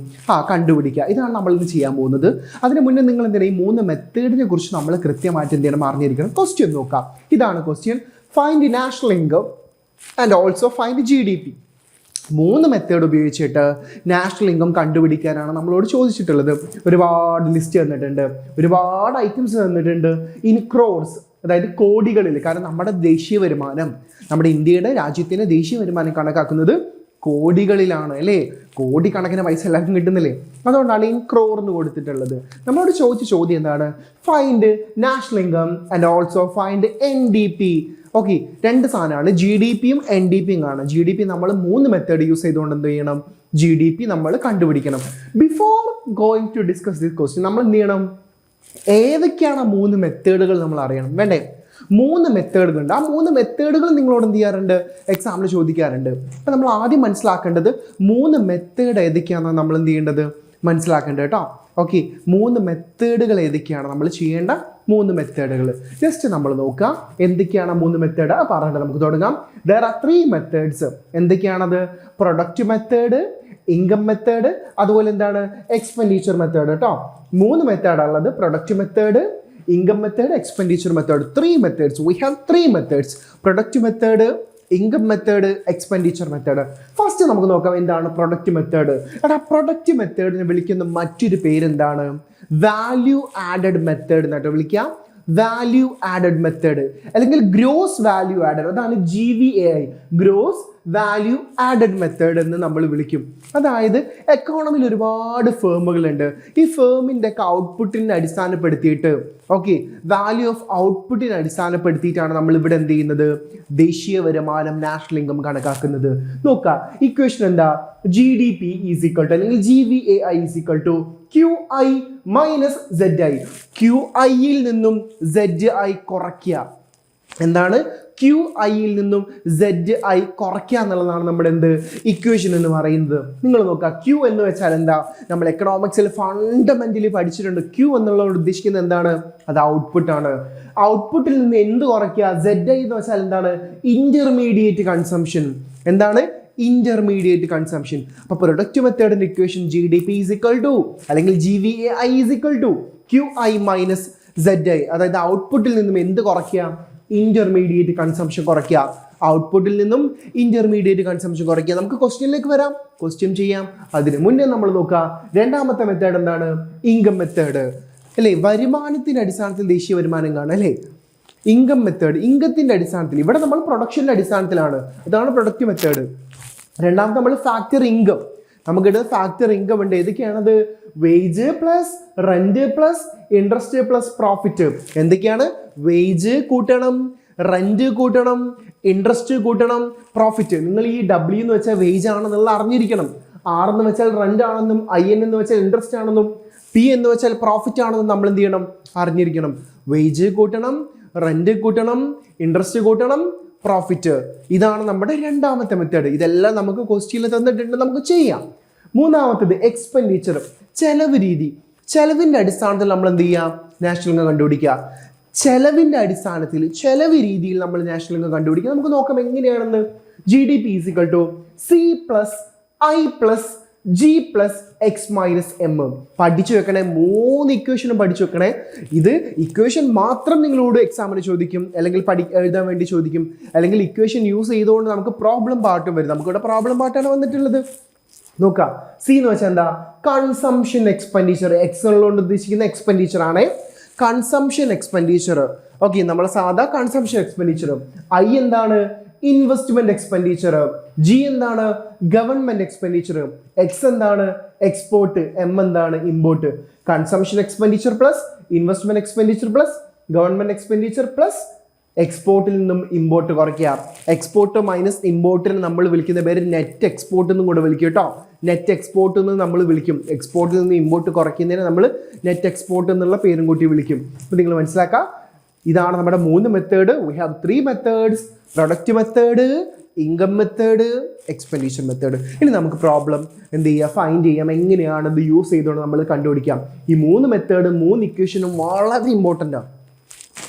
കണ്ടുപിടിക്കുക. ഇതാണ് നമ്മൾ ഇന്ന് ചെയ്യാൻ പോകുന്നത്. അതിന് മുന്നേ നിങ്ങൾ എന്തിനാണ് ഈ 3 മെത്തേഡിനെ കുറിച്ച് നമ്മൾ കൃത്യമായിട്ട് എന്ത് ചെയ്യണം, അറിഞ്ഞിരിക്കണം. ക്വസ്റ്റ്യൻ നോക്കാം. ഇതാണ് question, find national income and also find GDP. 3 method ഉപയോഗിച്ചിട്ട് നാഷണൽ ഇൻകം കണ്ടുപിടിക്കാനാണ് നമ്മളോട് ചോദിച്ചിട്ടുള്ളത്. ഒരുപാട് ലിസ്റ്റ് തന്നിട്ടുണ്ട്, ഒരുപാട് ഐറ്റംസ് തന്നിട്ടുണ്ട്, ഇൻ ക്രോർസ്, അതായത് കോടികളിൽ. കാരണം നമ്മുടെ ദേശീയ വരുമാനം, നമ്മുടെ ഇന്ത്യയുടെ രാജ്യത്തിൻ്റെ ദേശീയ വരുമാനം കണക്കാക്കുന്നത് കോടികളിലാണ് അല്ലേ. കോടിക്കണക്കിന് പൈസ എല്ലാവർക്കും കിട്ടുന്നില്ലേ. അതുകൊണ്ടാണ് ഇൻ ക്രോർ എന്ന് കൊടുത്തിട്ടുള്ളത്. നമ്മളോട് ചോദിച്ച ചോദ്യം എന്താണ്? Find national income and also find NDP. Okay, 2 സാധനമാണ്, GDPയും NDPയും ആണ്. GDP നമ്മൾ 3 മെത്തേഡ് യൂസ് ചെയ്തുകൊണ്ട് എന്ത് ചെയ്യണം? GDP നമ്മൾ കണ്ടുപിടിക്കണം. Before going to discuss this question നമ്മൾ എന്ത് ചെയ്യണം? ഏതൊക്കെയാണ് 3 മെത്തേഡുകൾ നമ്മൾ അറിയണം. വേണ്ടേ? 3 മെത്തേഡുകൾ ഉണ്ട്. ആ 3 മെത്തേഡുകൾ നിങ്ങളോട് എന്ത് ചെയ്യാറുണ്ട്? എക്സാമിന് ചോദിക്കാറുണ്ട്. അപ്പം നമ്മൾ ആദ്യം മനസ്സിലാക്കേണ്ടത് 3 മെത്തേഡ് ഏതൊക്കെയാണെന്ന് നമ്മൾ എന്ത് ചെയ്യേണ്ടത്? മനസ്സിലാക്കേണ്ടത് കേട്ടോ. ഓക്കെ, 3 മെത്തേഡുകൾ ഏതൊക്കെയാണ് നമ്മൾ ചെയ്യേണ്ട മൂന്ന് മെത്തേഡുകൾ. ജസ്റ്റ് നമ്മൾ നോക്കാം എന്തൊക്കെയാണ് 3 മെത്തേഡ് പറഞ്ഞിട്ട് നമുക്ക് തുടങ്ങാം. There are 3 methods. എന്തൊക്കെയാണത്? പ്രൊഡക്റ്റ് മെത്തേഡ്, ഇൻകം മെത്തേഡ്, അതുപോലെ എന്താണ് എക്സ്പെൻഡിച്ചർ മെത്തേഡ് കേട്ടോ. 3 മെത്തേഡാണുള്ളത്. Product method, income method, expenditure method. 3 methods. We have 3 methods. Product method, income method, expenditure method. First നമുക്ക് നോക്കാം എന്താണ് പ്രൊഡക്റ്റ് മെത്തേഡ്. എടാ പ്രൊഡക്റ്റ് മെത്തേഡിനെ വിളിക്കുന്ന മറ്റൊരു പേരെന്താണ്? വാല്യൂ ആഡഡ് മെത്തേഡ് എന്നായിട്ട് വിളിക്കാം. വാല്യൂ ആഡഡ് മെത്തേഡ് അല്ലെങ്കിൽ ഗ്രോസ് വാല്യൂ ആഡഡ്, അതാണ് GVAI, gross value added method എന്ന് നമ്മൾ വിളിക്കും. അതായത് എക്കോണമിയിൽ ഒരുപാട് ഫേമുകളുണ്ട്. ഈ ഫേമിൻ്റെ ഒക്കെ ഔട്ട്പുട്ടിനെ അടിസ്ഥാനപ്പെടുത്തിയിട്ട് വാല്യൂ ഓഫ് ഔട്ട്പുട്ടിനെ അടിസ്ഥാനപ്പെടുത്തിയിട്ടാണ് നമ്മൾ ഇവിടെ എന്ത് ചെയ്യുന്നത്? ദേശീയ വരുമാനം, നാഷണൽ ഇൻകം കണക്കാക്കുന്നത്. നോക്കാം ഇക്വേഷൻ എന്താ? GDP അല്ലെങ്കിൽ GVAI QI മൈനസ് ZI. QIയിൽ നിന്നും ZI കുറയ്ക്കുക. എന്താണ്? QIയിൽ നിന്നും ZI കുറയ്ക്കുക എന്നുള്ളതാണ് നമ്മുടെ എന്ത് ഇക്വേഷൻ എന്ന് പറയുന്നത്. നിങ്ങൾ നോക്കുക, Q എന്ന് വെച്ചാൽ എന്താ? നമ്മൾ എക്കണോമിക്സിൽ ഫണ്ടമെന്റലി പഠിച്ചിട്ടുണ്ട്. Q എന്നുള്ളത് ഉദ്ദേശിക്കുന്നത് എന്താണ്? അത് ഔട്ട്പുട്ട് ആണ്. ഔട്ട്പുട്ടിൽ നിന്ന് എന്ത് കുറയ്ക്കുക? ZI എന്ന് വെച്ചാൽ എന്താണ്? Intermediate consumption. എന്താണ്? Intermediate consumption. അപ്പോൾ പ്രൊഡക്റ്റ് മെത്തേഡിന്റെ ഇക്വേഷൻ GDP അല്ലെങ്കിൽ GVAI QI മൈനസ് ZI. അതായത് ഔട്ട്പുട്ടിൽ നിന്നും എന്ത് കുറയ്ക്കുക? ഇന്റർമീഡിയറ്റ് കൺസംഷൻ കുറയ്ക്കുക. ഔട്ട്പുട്ടിൽ നിന്നും ഇന്റർമീഡിയറ്റ് കൺസംഷൻ കുറയ്ക്കുക. നമുക്ക് ക്വസ്റ്റ്യനിലേക്ക് വരാം, ക്വസ്റ്റ്യൻ ചെയ്യാം. അതിന് മുന്നേ നമ്മൾ നോക്കാം രണ്ടാമത്തെ മെത്തേഡ് എന്താണ്? ഇൻകം മെത്തേഡ് അല്ലേ? വരുമാനത്തിന്റെ അടിസ്ഥാനത്തിൽ ദേശീയ വരുമാനം കാണാം അല്ലേ? ഇൻകം മെത്തേഡ് ഇൻകത്തിന്റെ അടിസ്ഥാനത്തിൽ. ഇവിടെ നമ്മൾ പ്രൊഡക്ഷന്റെ അടിസ്ഥാനത്തിലാണ്. അതാണ് പ്രൊഡക്റ്റ് മെത്തേഡ്. രണ്ടാമത്തെ നമ്മൾ ഫാക്ടർ ഇൻകം. നമുക്കിത് ഫാക്ടർ ഇൻകം ഉണ്ട്. ഏതൊക്കെയാണത്? Wage plus rent plus interest plus profit. എന്തൊക്കെയാണ്? വേജ് കൂട്ടണം, റെന്റ് കൂട്ടണം, ഇൻട്രസ്റ്റ് കൂട്ടണം, പ്രോഫിറ്റ്. നിങ്ങൾ ഈ W എന്ന് വെച്ചാൽ വേജ് ആണെന്നുള്ള അറിഞ്ഞിരിക്കണം. R എന്ന് വെച്ചാൽ റെന്റ് ആണെന്നും IN എന്ന് വെച്ചാൽ ഇൻട്രസ്റ്റ് ആണെന്നും P എന്ന് വെച്ചാൽ പ്രോഫിറ്റ് ആണെന്നും നമ്മൾ എന്ത് ചെയ്യണം? അറിഞ്ഞിരിക്കണം. വേജ് കൂട്ടണം, റെന്റ് കൂട്ടണം, ഇൻട്രസ്റ്റ് കൂട്ടണം, പ്രോഫിറ്റ്. ഇതാണ് നമ്മുടെ രണ്ടാമത്തെ മെത്തേഡ്. ഇതെല്ലാം നമുക്ക് ക്വസ്റ്റ്യനിൽ തന്നിട്ടുണ്ട്, നമുക്ക് ചെയ്യാം. മൂന്നാമത്തേത് എക്സ്പെൻഡിച്ചർ, ചെലവ് രീതി. ചെലവിന്റെ അടിസ്ഥാനത്തിൽ നമ്മൾ എന്ത് ചെയ്യാം? നാഷണൽ ഇൻകം കണ്ടുപിടിക്കുക. ചെലവിന്റെ അടിസ്ഥാനത്തിൽ, ചെലവ് രീതിയിൽ നമ്മൾ നാഷണൽ ഇൻകം കണ്ടുപിടിക്കുക. നമുക്ക് നോക്കാം എങ്ങനെയാണെന്ന്. GDP C plus I plus G plus X minus M. പഠിച്ചു വെക്കണേ. 3 ഇക്വേഷനും പഠിച്ചു വെക്കണേ. ഇത് ഇക്വേഷൻ മാത്രം നിങ്ങളോട് എക്സാമിന് ചോദിക്കും, അല്ലെങ്കിൽ എഴുതാൻ വേണ്ടി ചോദിക്കും, അല്ലെങ്കിൽ ഇക്വേഷൻ യൂസ് ചെയ്തുകൊണ്ട് നമുക്ക് പ്രോബ്ലം പാർട്ടും വരും. നമുക്കിവിടെ പ്രോബ്ലം പാർട്ടാണ് വന്നിട്ടുള്ളത്. നോക്കാം. C എന്ന് വെച്ചാൽ എന്താ? Consumption expenditure. എക്സുള്ളതുകൊണ്ട് ഉദ്ദേശിക്കുന്ന എക്സ്പെൻഡിച്ചർ ആണ് കൺസംഷൻ എക്സ്പെൻഡിച്ചർ. നമ്മൾ സാധാ കൺസംഷൻ എക്സ്പെൻഡിച്ചർ. I എന്താണ്? Investment expenditure. G എന്താണ്? Government expenditure. X എന്താണ്? എക്സ്പോർട്ട്. M എന്താണ്? Import. Consumption expenditure plus investment expenditure plus government expenditure plus എക്സ്പോർട്ടിൽ നിന്നും ഇമ്പോർട്ട് കുറയ്ക്കുക. എക്സ്പോർട്ട് മൈനസ് ഇമ്പോർട്ടിന് നമ്മൾ വിളിക്കുന്ന പേര് നെറ്റ് എക്സ്പോർട്ട് എന്നും കൂടെ വിളിക്കും കേട്ടോ. നെറ്റ് എക്സ്പോർട്ട് എന്ന് നമ്മൾ വിളിക്കും. എക്സ്പോർട്ടിൽ നിന്ന് ഇമ്പോർട്ട് കുറയ്ക്കുന്നതിന് നമ്മൾ നെറ്റ് എക്സ്പോർട്ട് എന്നുള്ള പേരും കൂട്ടി വിളിക്കും. അപ്പോൾ നിങ്ങൾ മനസ്സിലാക്കുക, ഇതാണ് നമ്മുടെ 3 method. V have 3 methods: product method, income method, expenditure method. ഇനി നമുക്ക് പ്രോബ്ലം എന്ത് ചെയ്യുക? ഫൈൻഡ് ചെയ്യാം. എങ്ങനെയാണ് ഇത് യൂസ് ചെയ്തുകൊണ്ട് നമ്മൾ കണ്ടുപിടിക്കാം. ഈ 3 മെത്തേഡ്, 3 ഇക്വേഷനും വളരെ ഇമ്പോർട്ടൻ്റ് ആണ്.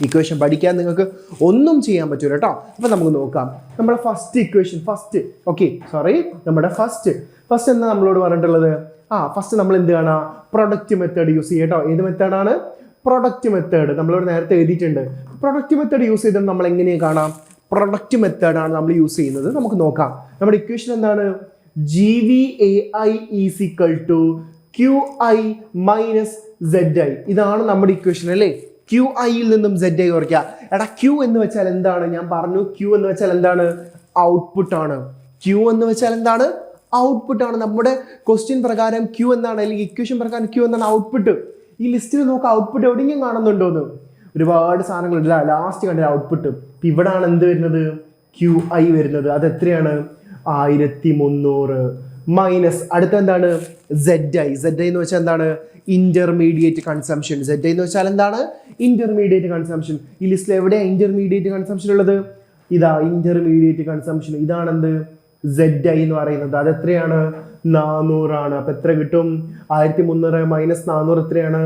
ഇക്വേഷൻ പഠിക്കാൻ നിങ്ങൾക്ക് ഒന്നും ചെയ്യാൻ പറ്റൂല കേട്ടോ. അപ്പം നമുക്ക് നോക്കാം. നമ്മുടെ ഫസ്റ്റ് ഇക്വേഷൻ, നമ്മുടെ ഫസ്റ്റ് എന്താ നമ്മളോട് പറഞ്ഞിട്ടുള്ളത്? ഫസ്റ്റ് നമ്മൾ എന്ത് കാണാം? പ്രൊഡക്റ്റ് മെത്തേഡ് യൂസ് ചെയ്യുക കേട്ടോ. ഏത് മെത്തേഡാണ്? Product method. നമ്മളോട് നേരത്തെ എഴുതിയിട്ടുണ്ട്. പ്രൊഡക്റ്റ് മെത്തേഡ് യൂസ് ചെയ്തിട്ട് നമ്മൾ എങ്ങനെയാണ് കാണാം? പ്രൊഡക്റ്റ് മെത്തേഡാണ് നമ്മൾ യൂസ് ചെയ്യുന്നത്. നമുക്ക് നോക്കാം. നമ്മുടെ ഇക്വേഷൻ എന്താണ്? GVAI QI minus ZI. ഇതാണ് നമ്മുടെ ഇക്വേഷൻ അല്ലേ? QIയിൽ നിന്നും ZI കുറയ്ക്കുക. എടാ Q എന്ന് വെച്ചാൽ എന്താണ്? ഞാൻ പറഞ്ഞു Q എന്ന് വെച്ചാൽ എന്താണ്? ഔട്ട്പുട്ട് ആണ്. Q എന്ന് വെച്ചാൽ എന്താണ്? ഔട്ട്പുട്ട് ആണ്. നമ്മുടെ ക്വസ്റ്റ്യൻ പ്രകാരം Q എന്താണ്? അല്ലെങ്കിൽ ഇക്വേഷൻ പ്രകാരം Q എന്താണ്? ഔട്ട്പുട്ട്. ഈ ലിസ്റ്റിൽ നോക്കുക, ഔട്ട്പുട്ട് എവിടെയെങ്കിലും കാണുന്നുണ്ടോന്ന്? ഒരുപാട് സാധനങ്ങളുണ്ട്. ലാസ്റ്റ് കണ്ട ഔട്ട്പുട്ട്. ഇവിടാണ് എന്ത് വരുന്നത്? QI വരുന്നത്. അത് എത്രയാണ്? 1300 മൈനസ് അടുത്ത എന്താണ്? ZI. എന്ന് വെച്ചാൽ എന്താണ്? Intermediate consumption. ZI എന്ന് വെച്ചാൽ എന്താണ്? Intermediate consumption. ഈ ലിസ്റ്റിൽ എവിടെയാണ് ഇന്റർമീഡിയറ്റ് കൺസംഷൻ ഉള്ളത്? ഇതാ ഇന്റർമീഡിയറ്റ് കൺസംഷൻ. ഇതാണ് എന്ത്? ZI എന്ന് പറയുന്നത്. അത് എത്രയാണ്? 400 ആണ്. അപ്പൊ എത്ര കിട്ടും? 1300 മൈനസ് 400 എത്രയാണ്?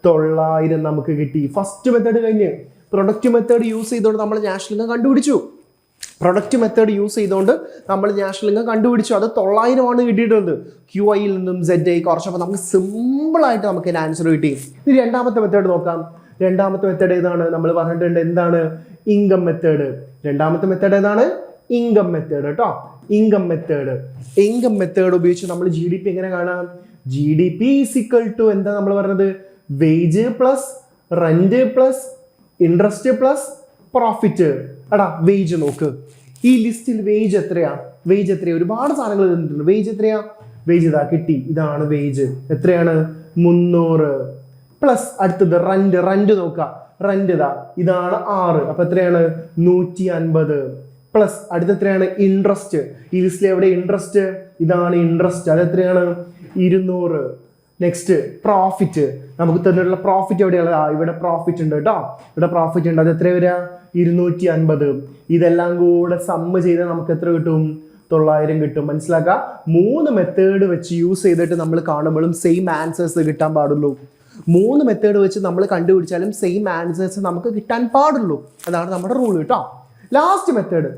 900 നമുക്ക് കിട്ടി. ഫസ്റ്റ് മെത്തേഡ് കഴിഞ്ഞ്. പ്രൊഡക്റ്റ് മെത്തേഡ് യൂസ് ചെയ്തുകൊണ്ട് നമ്മൾ നാഷണൽ ഇൻകം കണ്ടുപിടിച്ചു. പ്രൊഡക്റ്റ് മെത്തേഡ് യൂസ് ചെയ്തുകൊണ്ട് നമ്മൾ നാഷണൽ ഇൻകം കണ്ടുപിടിച്ചു. അത് 900 കിട്ടിയിട്ടുണ്ട്. QIയിൽ നിന്നും ZI കുറച്ചപ്പോൾ നമുക്ക് സിമ്പിളായിട്ട് നമുക്ക് ആൻസർ കിട്ടി. ഇനി രണ്ടാമത്തെ മെത്തേഡ് നോക്കാം. രണ്ടാമത്തെ മെത്തേഡ് ഏതാണ്? നമ്മൾ പറഞ്ഞിട്ടുണ്ട് എന്താണ്? Income method. രണ്ടാമത്തെ മെത്തേഡ് ഏതാണ്? ഇൻകം മെത്തേഡ് കേട്ടോ. Income method. ഇൻകം മെത്തേഡ് ഉപയോഗിച്ച് നമ്മൾ GDP എങ്ങനെ കാണാം? GDP ഈസ് ഈക്വൽ ടു എന്താ നമ്മൾ പറഞ്ഞത്? Wage plus rent plus interest plus profit. എടാ വേജ് നോക്ക്. ഈ ലിസ്റ്റിൽ വേജ് എത്രയാ? വേജ് എത്രയാ? ഒരുപാട് സാധനങ്ങൾ തന്നിട്ടുണ്ട്. വേജ് എത്രയാ? വേജ് ഇതാ കിട്ടി. ഇതാണ് വേജ്. എത്രയാണ്? 300 പ്ലസ് അടുത്തത് റെന്റ്. റെന്റ് നോക്കാം. റെന്റ് ഇതാണ് 6. അപ്പൊ എത്രയാണ്? 150 പ്ലസ് അടുത്ത എത്രയാണ്? ഇൻട്രസ്റ്റ്. ഈ ലിസ്റ്റിൽ എവിടെ ഇൻട്രസ്റ്റ്? ഇതാണ് ഇൻട്രസ്റ്റ്. അത് എത്രയാണ്? 200. Next profit. നമുക്ക് തന്നിട്ടുള്ള പ്രോഫിറ്റ് എവിടെയാണ്? ഇവിടെ പ്രോഫിറ്റ് ഉണ്ട് കേട്ടോ. ഇവിടെ പ്രോഫിറ്റ് ഉണ്ട്. അത് എത്ര വരിക? 250. ഇതെല്ലാം കൂടെ സമ്മ് ചെയ്താൽ നമുക്ക് എത്ര കിട്ടും? 900 കിട്ടും. മനസ്സിലാക്കുക. 3 മെത്തേഡ് വെച്ച് യൂസ് ചെയ്തിട്ട് നമ്മൾ കാണുമ്പോഴും സെയിം ആൻസേഴ്സ് കിട്ടാൻ പാടുള്ളൂ. 3 മെത്തേഡ് വെച്ച് നമ്മൾ കണ്ടുപിടിച്ചാലും സെയിം ആൻസേഴ്സ് നമുക്ക് കിട്ടാൻ പാടുള്ളൂ. അതാണ് നമ്മുടെ റൂൾ കേട്ടോ. Last method,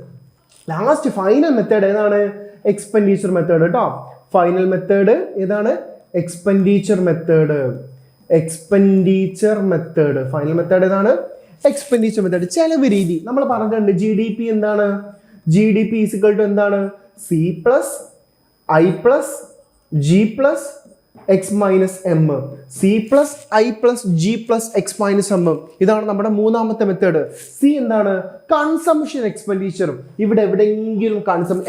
last final method ഏതാണ്? എക്സ്പെൻഡിച്ചർ മെത്തേഡ് കേട്ടോ. ഫൈനൽ മെത്തേഡ് ഏതാണ്? Expenditure method. Expenditure method. Final method ഏതാണ്? Expenditure method. ചെലവ് രീതി നമ്മൾ പറഞ്ഞിട്ടുണ്ട്. GDP എന്താണ്? GDP ഈസ് ഈക്വൽ ടു എന്താണ്? C plus I plus G plus X minus M. C plus I plus G plus X minus M. ഇതാണ് നമ്മുടെ മൂന്നാമത്തെ മെത്തേഡ്. C എന്താണ്? Consumption expenditure. ഇവിടെ എവിടെയെങ്കിലും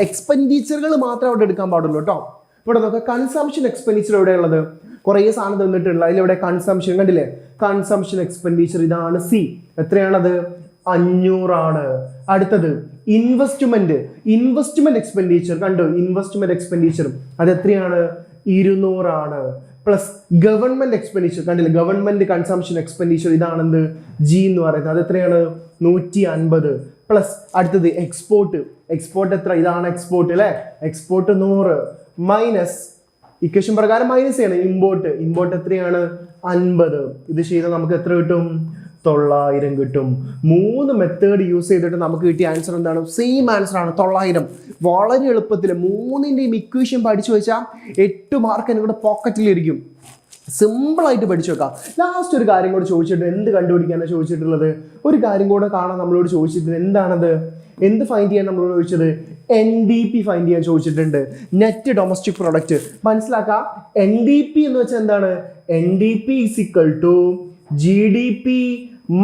എക്സ്പെൻഡിച്ചറുകൾ മാത്രമേ അവിടെ എടുക്കാൻ പാടുള്ളൂ കേട്ടോ. ഇവിടെ നോക്കാം. കൺസംഷൻ എക്സ്പെൻഡിച്ചർ എവിടെയുള്ളത്? കുറേ സാധനം തന്നിട്ടുള്ള അതിലെവിടെ കൺസംഷൻ കണ്ടില്ലേ? കൺസംഷൻ എക്സ്പെൻഡിച്ചർ ഇതാണ് C. എത്രയാണത്? 500 ആണ്. അടുത്തത് ഇൻവെസ്റ്റ്മെന്റ്. ഇൻവെസ്റ്റ്മെന്റ് എക്സ്പെൻഡിച്ചർ കണ്ടോ? ഇൻവെസ്റ്റ്മെന്റ് എക്സ്പെൻഡിച്ചർ അത് എത്രയാണ്? 200 ആണ്. പ്ലസ് ഗവൺമെന്റ് എക്സ്പെൻഡിച്ചർ കണ്ടില്ലേ? ഗവൺമെന്റ് കൺസംഷൻ എക്സ്പെൻഡിച്ചർ ഇതാണെന്ത്? G എന്ന് പറയുന്നത്. അത് എത്രയാണ്? 150. പ്ലസ് അടുത്തത് എക്സ്പോർട്ട്. എക്സ്പോർട്ട് എത്ര? ഇതാണ് എക്സ്പോർട്ട് അല്ലെ? എക്സ്പോർട്ട് 100 മൈനസ് ഇക്വേഷൻ പ്രകാരം മൈനസ് ചെയ്യണം. ഇമ്പോർട്ട്. ഇമ്പോർട്ട് എത്രയാണ്? 50. ഇത് ചെയ്താൽ നമുക്ക് എത്ര കിട്ടും? 900 കിട്ടും. 3 മെത്തേഡ് യൂസ് ചെയ്തിട്ട് നമുക്ക് കിട്ടിയ ആൻസർ എന്താണ്? സെയിം ആൻസർ ആണ് 900. വളരെ എളുപ്പത്തിൽ 3ന്റെയും ഇക്വേഷൻ പഠിച്ചു വെച്ചാൽ 8 മാർക്ക് നിങ്ങളുടെ പോക്കറ്റിലിരിക്കും. സിമ്പിളായിട്ട് പഠിച്ചു വെക്കാം. ലാസ്റ്റ് ഒരു കാര്യം കൂടെ ചോദിച്ചിട്ട് എന്ത് കണ്ടുപിടിക്കാനാണ് ചോദിച്ചിട്ടുള്ളത്? ഒരു കാര്യം കൂടെ കാണാൻ നമ്മളോട് ചോദിച്ചിട്ടുണ്ട്. എന്താണത്? എന്ത് ഫൈൻഡ് ചെയ്യാൻ നമ്മളോട് ചോദിച്ചത്? NDP ഫൈൻഡ് ചെയ്യാൻ ചോദിച്ചിട്ടുണ്ട്. Net domestic product. മനസ്സിലാക്കാം. NDP എന്ന് വെച്ചാൽ എന്താണ്? NDP is equal to GDP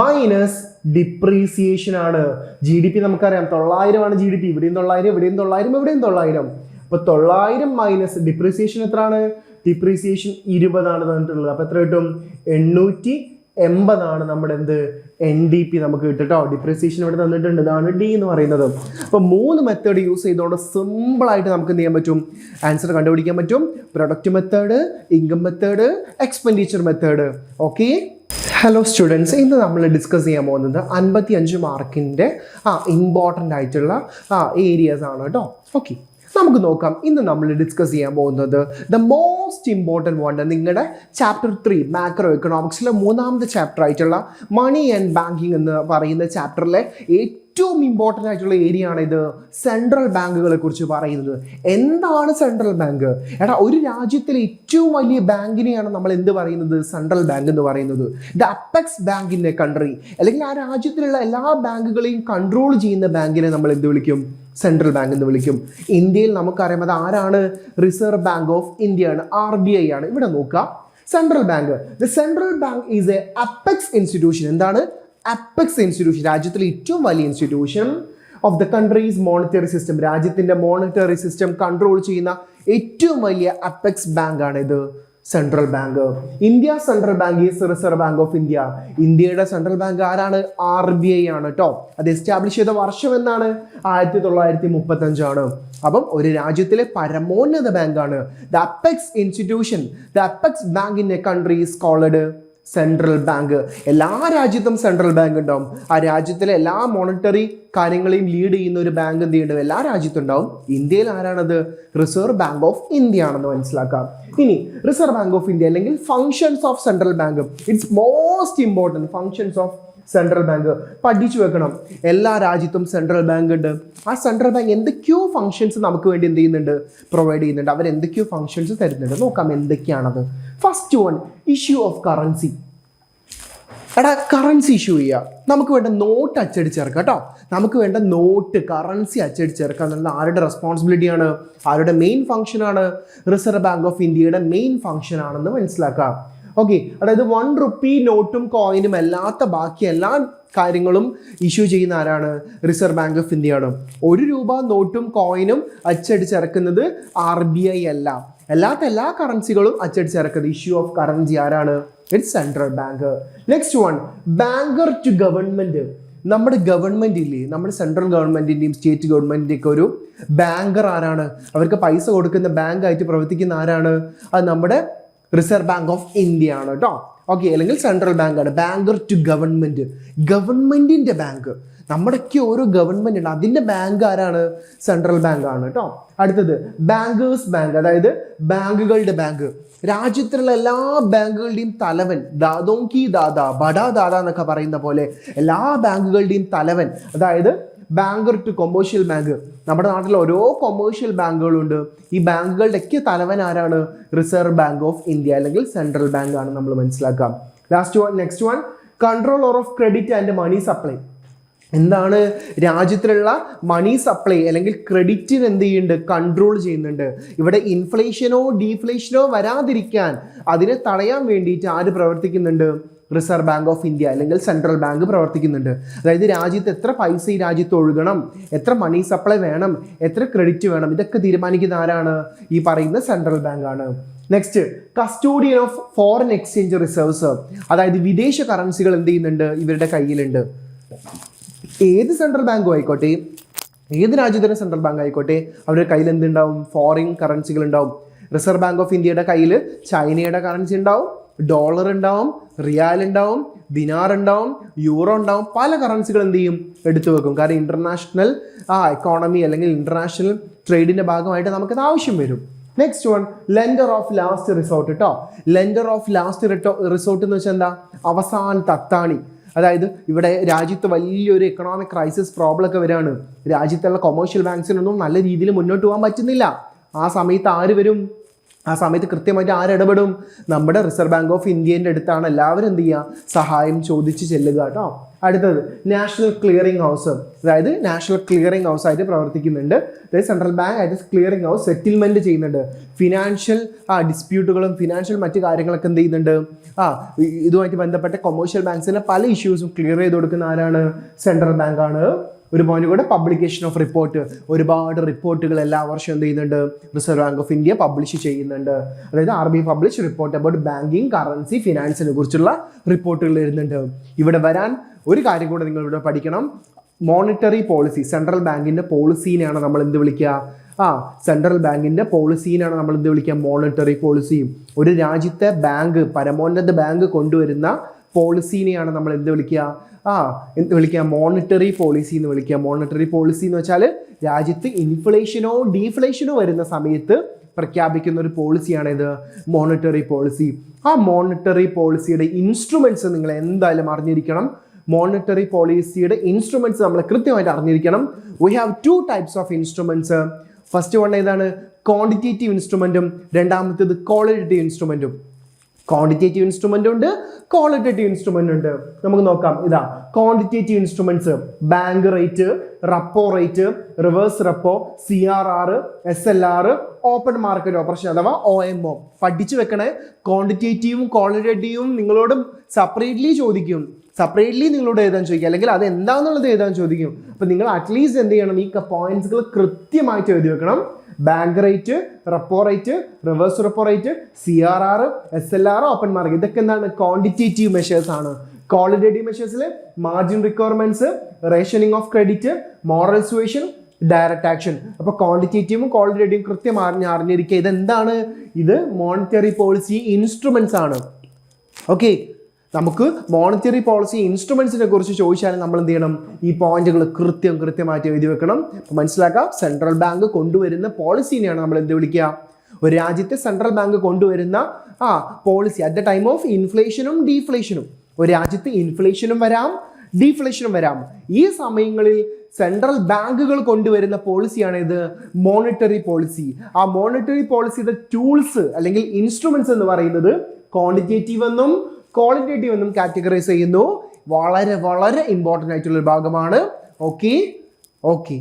minus depreciation ആണ്. GDP നമുക്കറിയാം 900 ആണ് GDP. ഇവിടെയും 900, ഇവിടെയും 900, ഇവിടെയും 900. അപ്പൊ 900 മൈനസ് ഡിപ്രീസിയേഷൻ എത്രയാണ്? ഡിപ്രീസിയേഷൻ 20 ആണ് തന്നിട്ടുള്ളത്. അപ്പൊ എത്ര കിട്ടും? 880 ആണ് നമ്മുടെ എന്ത്? NDP നമുക്ക് കിട്ടും കേട്ടോ. ഡിപ്രീസിയേഷൻ ഇവിടെ തന്നിട്ടുണ്ട്. ഇതാണ് D എന്ന് പറയുന്നത്. അപ്പൊ 3 മെത്തേഡ് യൂസ് ചെയ്തുകൊണ്ട് സിമ്പിൾ ആയിട്ട് നമുക്ക് എന്ത് ചെയ്യാൻ പറ്റും? ആൻസർ കണ്ടുപിടിക്കാൻ പറ്റും. Product method, income method, expenditure method. Okay. Hello students, ഇന്ന് നമ്മൾ ഡിസ്കസ് ചെയ്യാൻ പോകുന്നത് 55 മാർക്കിൻ്റെ ഇമ്പോർട്ടൻ്റ് ആയിട്ടുള്ള ഏരിയാസ് ആണ് കേട്ടോ. ഓക്കെ, നമുക്ക് നോക്കാം. ഇന്ന് നമ്മൾ ഡിസ്കസ് ചെയ്യാൻ പോകുന്നത് ദ മോസ്റ്റ് ഇമ്പോർട്ടൻറ്റ് വൺ, നിങ്ങളുടെ ചാപ്റ്റർ 3 മാക്രോ എക്കണോമിക്സിലെ 3ാമത്തെ ചാപ്റ്റർ ആയിട്ടുള്ള മണി ആൻഡ് ബാങ്കിങ് എന്ന് പറയുന്ന ചാപ്റ്ററിലെ ഏറ്റവും ഇമ്പോർട്ടൻ്റ് ആയിട്ടുള്ള ഏരിയ ആണ് ഇത്. സെൻട്രൽ ബാങ്കുകളെ കുറിച്ച് പറയുന്നത്. എന്താണ് സെൻട്രൽ ബാങ്ക്? എടാ, ഒരു രാജ്യത്തിലെ ഏറ്റവും വലിയ ബാങ്കിനെയാണ് നമ്മൾ എന്ത് പറയുന്നത്? സെൻട്രൽ ബാങ്ക് എന്ന് പറയുന്നത്. The apex bank in a country, അല്ലെങ്കിൽ ആ രാജ്യത്തിലുള്ള എല്ലാ ബാങ്കുകളെയും കൺട്രോൾ ചെയ്യുന്ന ബാങ്കിനെ നമ്മൾ എന്ത് വിളിക്കും? സെൻട്രൽ ബാങ്ക് എന്ന് വിളിക്കും. ഇന്ത്യയിൽ നമുക്കറിയാം അത് ആരാണ്? റിസർവ് ബാങ്ക് ഓഫ് ഇന്ത്യ ആണ്, RBI ആണ്. ഇവിടെ നോക്കുക, central bank. The central bank is a apex institution. എന്താണ്? Apex institution. രാജ്യത്തിലെ ഏറ്റവും വലിയ institution of the country's monetary system. രാജ്യത്തിന്റെ മോണിറ്ററി സിസ്റ്റം കൺട്രോൾ ചെയ്യുന്ന ഏറ്റവും വലിയ അപ്പെക്സ് ബാങ്ക് ആണ് ഇത്, central bank. India central bank is reserve bank of India. ഇന്ത്യയുടെ സെൻട്രൽ ബാങ്ക് ആരാണ്? RBI ആണ് കേട്ടോ. അത് എസ്റ്റാബ്ലിഷ് ചെയ്ത വർഷം എന്നാണ്? 1935 ആണ്. അപ്പം ഒരു രാജ്യത്തിലെ പരമോന്നത ബാങ്കാണ്. The apex institution, the apex bank in a country is called central bank. എല്ലാ രാജ്യത്തും സെൻട്രൽ ബാങ്ക് ഉണ്ടാവും. ആ രാജ്യത്തിലെ എല്ലാ മോണിറ്ററി കാര്യങ്ങളെയും ലീഡ് ചെയ്യുന്ന ഒരു ബാങ്ക് എന്ത് ചെയ്യേണ്ടത് എല്ലാ രാജ്യത്തും ഉണ്ടാവും. ഇന്ത്യയിൽ ആരാണത്? റിസർവ് ബാങ്ക് ഓഫ് ഇന്ത്യ ആണെന്ന് മനസ്സിലാക്കാം. ഇനി റിസർവ് ബാങ്ക് ഓഫ് ഇന്ത്യ അല്ലെങ്കിൽ functions of central bank, it's most important. Functions of central bank പഠിച്ചു വെക്കണം. എല്ലാ രാജ്യത്തും സെൻട്രൽ ബാങ്ക് ഉണ്ട്. ആ സെൻട്രൽ ബാങ്ക് എന്തൊക്കെയോ ഫങ്ഷൻസ് നമുക്ക് വേണ്ടി എന്ത് ചെയ്യുന്നുണ്ട്? പ്രൊവൈഡ് ചെയ്യുന്നുണ്ട്. അവർ എന്തൊക്കെയോ ഫങ്ഷൻസ് തരുന്നുണ്ട്. നോക്കാം എന്തൊക്കെയാണത്. First one, issue of currency. എടാ കറൻസി ഇഷ്യൂ ചെയ്യുക. നമുക്ക് വേണ്ട നോട്ട് അച്ചടിച്ചിറക്കുക കേട്ടോ. നമുക്ക് വേണ്ട നോട്ട് കറൻസി അച്ചടിച്ചിറക്കുക എന്നുള്ളത് ആരുടെ റെസ്പോൺസിബിലിറ്റിയാണ്? ആരുടെ മെയിൻ ഫംഗ്ഷനാണ്? റിസർവ് ബാങ്ക് ഓഫ് ഇന്ത്യയുടെ മെയിൻ ഫംഗ്ഷൻ ആണെന്ന് മനസ്സിലാക്കാം. ഓക്കെ, അതായത് 1 rupee നോട്ടും കോയിനും അല്ലാത്ത ബാക്കി എല്ലാ കാര്യങ്ങളും ഇഷ്യൂ ചെയ്യുന്ന ആരാണ്? റിസർവ് ബാങ്ക് ഓഫ് ഇന്ത്യയാണ്. 1 രൂപ നോട്ടും കോയിനും അച്ചടിച്ചിറക്കുന്നത് RBI അല്ല. അല്ലാത്ത എല്ലാ കറൻസികളും അച്ചടിച്ചിറക്കുന്നത് ഇഷ്യൂ ഓഫ് കറൻസി ആരാണ്? It's central bank. Next one, banker to government. നമ്മുടെ ഗവൺമെന്റ് ഇല്ലേ, നമ്മുടെ സെൻട്രൽ ഗവൺമെന്റിന്റെയും സ്റ്റേറ്റ് ഗവൺമെന്റിന്റെയും ഒക്കെ ഒരു ബാങ്കർ ആരാണ്? അവർക്ക് പൈസ കൊടുക്കുന്ന ബാങ്ക് ആയിട്ട് പ്രവർത്തിക്കുന്ന ആരാണ്? അത് നമ്മുടെ റിസർവ് ബാങ്ക് ഓഫ് ഇന്ത്യ ആണ് കേട്ടോ. ഓക്കെ, അല്ലെങ്കിൽ സെൻട്രൽ ബാങ്ക് ആണ്. ബാങ്കർ ടു ഗവൺമെന്റ്, ഗവൺമെന്റിന്റെ ബാങ്ക്. നമ്മുടെയൊക്കെ ഓരോ ഗവൺമെന്റ് ഉണ്ട്, അതിന്റെ ബാങ്ക് ആരാണ്? സെൻട്രൽ ബാങ്ക് ആണ് കേട്ടോ. അടുത്തത് ബാങ്കേഴ്സ് ബാങ്ക്, അതായത് ബാങ്കുകളുടെ ബാങ്ക്. രാജ്യത്തിലുള്ള എല്ലാ ബാങ്കുകളുടെയും തലവൻ, ദാദോങ്കി ദാദാ ബഡാ ദാദാ എന്നൊക്കെ പറയുന്ന പോലെ എല്ലാ ബാങ്കുകളുടെയും തലവൻ, അതായത് ബാങ്കർ ടു കൊമേഴ്ഷ്യൽ ബാങ്ക്. നമ്മുടെ നാട്ടിൽ ഓരോ കൊമേഴ്ഷ്യൽ ബാങ്കുകളുണ്ട്. ഈ ബാങ്കുകളുടെ ഒക്കെ തലവൻ ആരാണ്? റിസർവ് ബാങ്ക് ഓഫ് ഇന്ത്യ അല്ലെങ്കിൽ സെൻട്രൽ ബാങ്ക് ആണ് നമ്മൾ മനസ്സിലാക്കാം. Next one, controller of credit and money supply. എന്താണ്? രാജ്യത്തിലുള്ള മണി സപ്ലൈ അല്ലെങ്കിൽ ക്രെഡിറ്റിന് എന്ത് ചെയ്യുന്നുണ്ട്? കൺട്രോൾ ചെയ്യുന്നുണ്ട്. ഇവിടെ ഇൻഫ്ലേഷനോ ഡീഫ്ലേഷനോ വരാതിരിക്കാൻ അതിനെ തടയാൻ വേണ്ടിയിട്ട് ആര് പ്രവർത്തിക്കുന്നുണ്ട്? റിസർവ് ബാങ്ക് ഓഫ് ഇന്ത്യ അല്ലെങ്കിൽ സെൻട്രൽ ബാങ്ക് പ്രവർത്തിക്കുന്നുണ്ട്. അതായത് രാജ്യത്ത് എത്ര പൈസ ഈ രാജ്യത്ത് ഒഴുകണം, എത്ര മണി സപ്ലൈ വേണം, എത്ര ക്രെഡിറ്റ് വേണം, ഇതൊക്കെ തീരുമാനിക്കുന്ന ആരാണ്? ഈ പറയുന്ന സെൻട്രൽ ബാങ്ക് ആണ്. Next, custodian of foreign exchange reserves. അതായത് വിദേശ കറൻസികൾ എന്ത് ചെയ്യുന്നുണ്ട്? ഇവരുടെ കയ്യിലുണ്ട്. ഏത് സെൻട്രൽ ബാങ്കും ആയിക്കോട്ടെ, ഏത് രാജ്യത്തിൻ്റെ സെൻട്രൽ ബാങ്ക് ആയിക്കോട്ടെ, അവരുടെ കയ്യിൽ എന്തുണ്ടാവും? ഫോറിൻ കറൻസികൾ ഉണ്ടാവും. റിസർവ് ബാങ്ക് ഓഫ് ഇന്ത്യയുടെ കയ്യിൽ ചൈനയുടെ കറൻസി ഉണ്ടാവും, ഡോളർ ഉണ്ടാവും, റിയാൽ ഉണ്ടാവും, ദിനാർ ഉണ്ടാവും, യൂറോ ഉണ്ടാവും. പല കറൻസികൾ എന്ത് ചെയ്യും? എടുത്തു വെക്കും. കാരണം ഇന്റർനാഷണൽ എക്കോണമി അല്ലെങ്കിൽ ഇന്റർനാഷണൽ ട്രേഡിന്റെ ഭാഗമായിട്ട് നമുക്കത് ആവശ്യം വരും. Next one, lender of last resort കേട്ടോ. ലെൻഡർ ഓഫ് ലാസ്റ്റ് റിസോർട്ട് എന്ന് വെച്ചാൽ എന്താ? അവസാന തത്താണി. അതായത് ഇവിടെ രാജ്യത്ത് വലിയൊരു എക്കണോമിക് ക്രൈസിസ് പ്രോബ്ലം ഒക്കെ വരികയാണ്. രാജ്യത്തുള്ള കൊമേഴ്ഷ്യൽ ബാങ്ക്സിനൊന്നും നല്ല രീതിയിൽ മുന്നോട്ട് പോകാൻ പറ്റുന്നില്ല. ആ സമയത്ത് ആര് വരും? ആ സമയത്ത് കൃത്യമായിട്ട് ആരിടപെടും? നമ്മുടെ റിസർവ് ബാങ്ക് ഓഫ് ഇന്ത്യൻ്റെ അടുത്താണ് എല്ലാവരും എന്ത് ചെയ്യുക? സഹായം ചോദിച്ച് ചെല്ലുക കേട്ടോ. അടുത്തത് നാഷണൽ ക്ലിയറിംഗ് ഹൗസ്. അതായത് നാഷണൽ ക്ലിയറിംഗ് ഹൗസ് ആയിട്ട് പ്രവർത്തിക്കുന്നുണ്ട്. അതായത് സെൻട്രൽ ബാങ്ക് ആയിട്ട് ക്ലിയറിംഗ് ഹൗസ് സെറ്റിൽമെന്റ് ചെയ്യുന്നുണ്ട്. ഫിനാൻഷ്യൽ ഡിസ്പ്യൂട്ടുകളും ഫിനാൻഷ്യൽ മറ്റു കാര്യങ്ങളൊക്കെ എന്ത് ചെയ്യുന്നുണ്ട്? ഇതുമായിട്ട് ബന്ധപ്പെട്ട കൊമേഴ്ഷ്യൽ ബാങ്ക്സിന്റെ പല ഇഷ്യൂസും ക്ലിയർ ചെയ്ത് കൊടുക്കുന്ന ആരാണ്? സെൻട്രൽ ബാങ്ക് ആണ്. ഒരു പോയിന്റ് കൂടെ, പബ്ലിക്കേഷൻ ഓഫ് റിപ്പോർട്ട്. ഒരുപാട് റിപ്പോർട്ടുകൾ എല്ലാ വർഷവും എന്ത് ചെയ്യുന്നുണ്ട്? Reserve bank of India publish ചെയ്യുന്നുണ്ട്. അതായത് RBI publish report about banking, currency, ഫിനാൻസിനെ കുറിച്ചുള്ള റിപ്പോർട്ടുകൾ വരുന്നുണ്ട്. ഇവിടെ വരാൻ ഒരു കാര്യം കൂടെ നിങ്ങൾ ഇവിടെ പഠിക്കണം. മോണിറ്ററി പോളിസി, സെൻട്രൽ ബാങ്കിന്റെ പോളിസീനെയാണ് നമ്മൾ എന്ത് വിളിക്കുക? സെൻട്രൽ ബാങ്കിന്റെ പോളിസീനാണ് നമ്മൾ എന്ത് വിളിക്കുക? Monetary policy. ഒരു രാജ്യത്തെ ബാങ്ക്, പരമോന്നത ബാങ്ക് കൊണ്ടുവരുന്ന പോളിസീനെയാണ് നമ്മൾ എന്ത് വിളിക്കുക? മോണിറ്ററി പോളിസി എന്ന് വിളിക്കുക. മോണിറ്ററി പോളിസി എന്ന് വെച്ചാൽ രാജ്യത്ത് ഇൻഫ്ലേഷനോ ഡീഫ്ലേഷനോ വരുന്ന സമയത്ത് പ്രഖ്യാപിക്കുന്ന ഒരു പോളിസിയാണ് ഇത്, മോണിറ്ററി പോളിസി. ആ മോണിറ്ററി പോളിസിയുടെ ഇൻസ്ട്രുമെന്റ്സ് നിങ്ങൾ എന്തായാലും അറിഞ്ഞിരിക്കണം. മോണിറ്ററി പോളിസിയുടെ ഇൻസ്ട്രുമെന്റ്സ് നമ്മൾ കൃത്യമായിട്ട് അറിഞ്ഞിരിക്കണം. We have 2 types of instruments. First one ഏതാണ്? ക്വാണ്ടിറ്റേറ്റീവ് ഇൻസ്ട്രുമെന്റും രണ്ടാമത്തേത് ക്വാളിറ്റേറ്റീവ് ഇൻസ്ട്രുമെന്റും. ക്വാണ്ടിറ്റേറ്റീവ് ഇൻസ്ട്രുമെന്റ് ഉണ്ട്, ക്വാളിറ്റേറ്റീവ് ഇൻസ്ട്രുമെന്റ് ഉണ്ട്. നമുക്ക് നോക്കാം. ഇതാ quantitative instruments: bank rate, repo rate, reverse repo, CRR, SLR, open market operation അഥവാ OMO. പഠിച്ചു വെക്കണേ. ക്വാണ്ടിറ്റേറ്റീവും ക്വാളിറ്റേറ്റീവും നിങ്ങളോട് സെപ്പറേറ്റ്ലി ചോദിക്കും. സെപ്പറേറ്റ്ലി നിങ്ങളോട് എഴുതാൻ ചോദിക്കും, അല്ലെങ്കിൽ അത് എന്താണെന്നുള്ളത് എഴുതാൻ ചോദിക്കും. അപ്പം നിങ്ങൾ അറ്റ്ലീസ്റ്റ് എന്ത് ചെയ്യണം? ഈ പോയിന്റ്സുകൾ കൃത്യമായിട്ട് എഴുതി വെക്കണം. Bank rate, repo rate, reverse repo rate, CRR, SLR, open market, ഇതൊക്കെ എന്താണ്? ക്വാണ്ടിറ്റേറ്റീവ് മെഷേഴ്സ് ആണ്. ക്വാളിറ്റേറ്റീവ് മെഷേഴ്സിൽ margin requirements, rationing of credit, moral suasion, direct action. അപ്പൊ ക്വാണ്ടിറ്റേറ്റീവും ക്വാളിറ്റേറ്റീവും കൃത്യം അറിഞ്ഞിരിക്കുക. ഇതെന്താണ്? ഇത് മോണിറ്ററി പോളിസി ഇൻസ്ട്രുമെന്റ്സ് ആണ്. ഓക്കെ, നമുക്ക് മോണിറ്ററി പോളിസി ഇൻസ്ട്രുമെന്റ്സിനെ കുറിച്ച് ചോദിച്ചാലും നമ്മൾ എന്ത് ചെയ്യണം? ഈ പോയിന്റുകൾ കൃത്യമായിട്ട് എഴുതി വെക്കണം. മനസ്സിലാക്കാം, സെൻട്രൽ ബാങ്ക് കൊണ്ടുവരുന്ന പോളിസിനെയാണ് നമ്മൾ എന്ത് വിളിക്കുക? ഒരു രാജ്യത്തെ സെൻട്രൽ ബാങ്ക് കൊണ്ടുവരുന്ന policy at the time of ഇൻഫ്ലേഷനും ഡീഫ്ലേഷനും. ഒരു രാജ്യത്ത് ഇൻഫ്ലേഷനും വരാം, ഡീഫ്ലേഷനും വരാം. ഈ സമയങ്ങളിൽ സെൻട്രൽ ബാങ്കുകൾ കൊണ്ടുവരുന്ന പോളിസിയാണ് ഇത് മോണിറ്ററി പോളിസി. ആ മോണിറ്ററി പോളിസിയുടെ ടൂൾസ് അല്ലെങ്കിൽ ഇൻസ്ട്രുമെന്റ്സ് എന്ന് പറയുന്നത് ക്വാണ്ടിറ്റേറ്റീവ് എന്നും ക്വാളിറ്റേറ്റീവ് എന്നും കാറ്റഗറൈസ് ചെയ്യുന്നു. വളരെ വളരെ ഇമ്പോർട്ടൻ്റ് ആയിട്ടുള്ള ഒരു ഭാഗമാണ്. ഓക്കെ.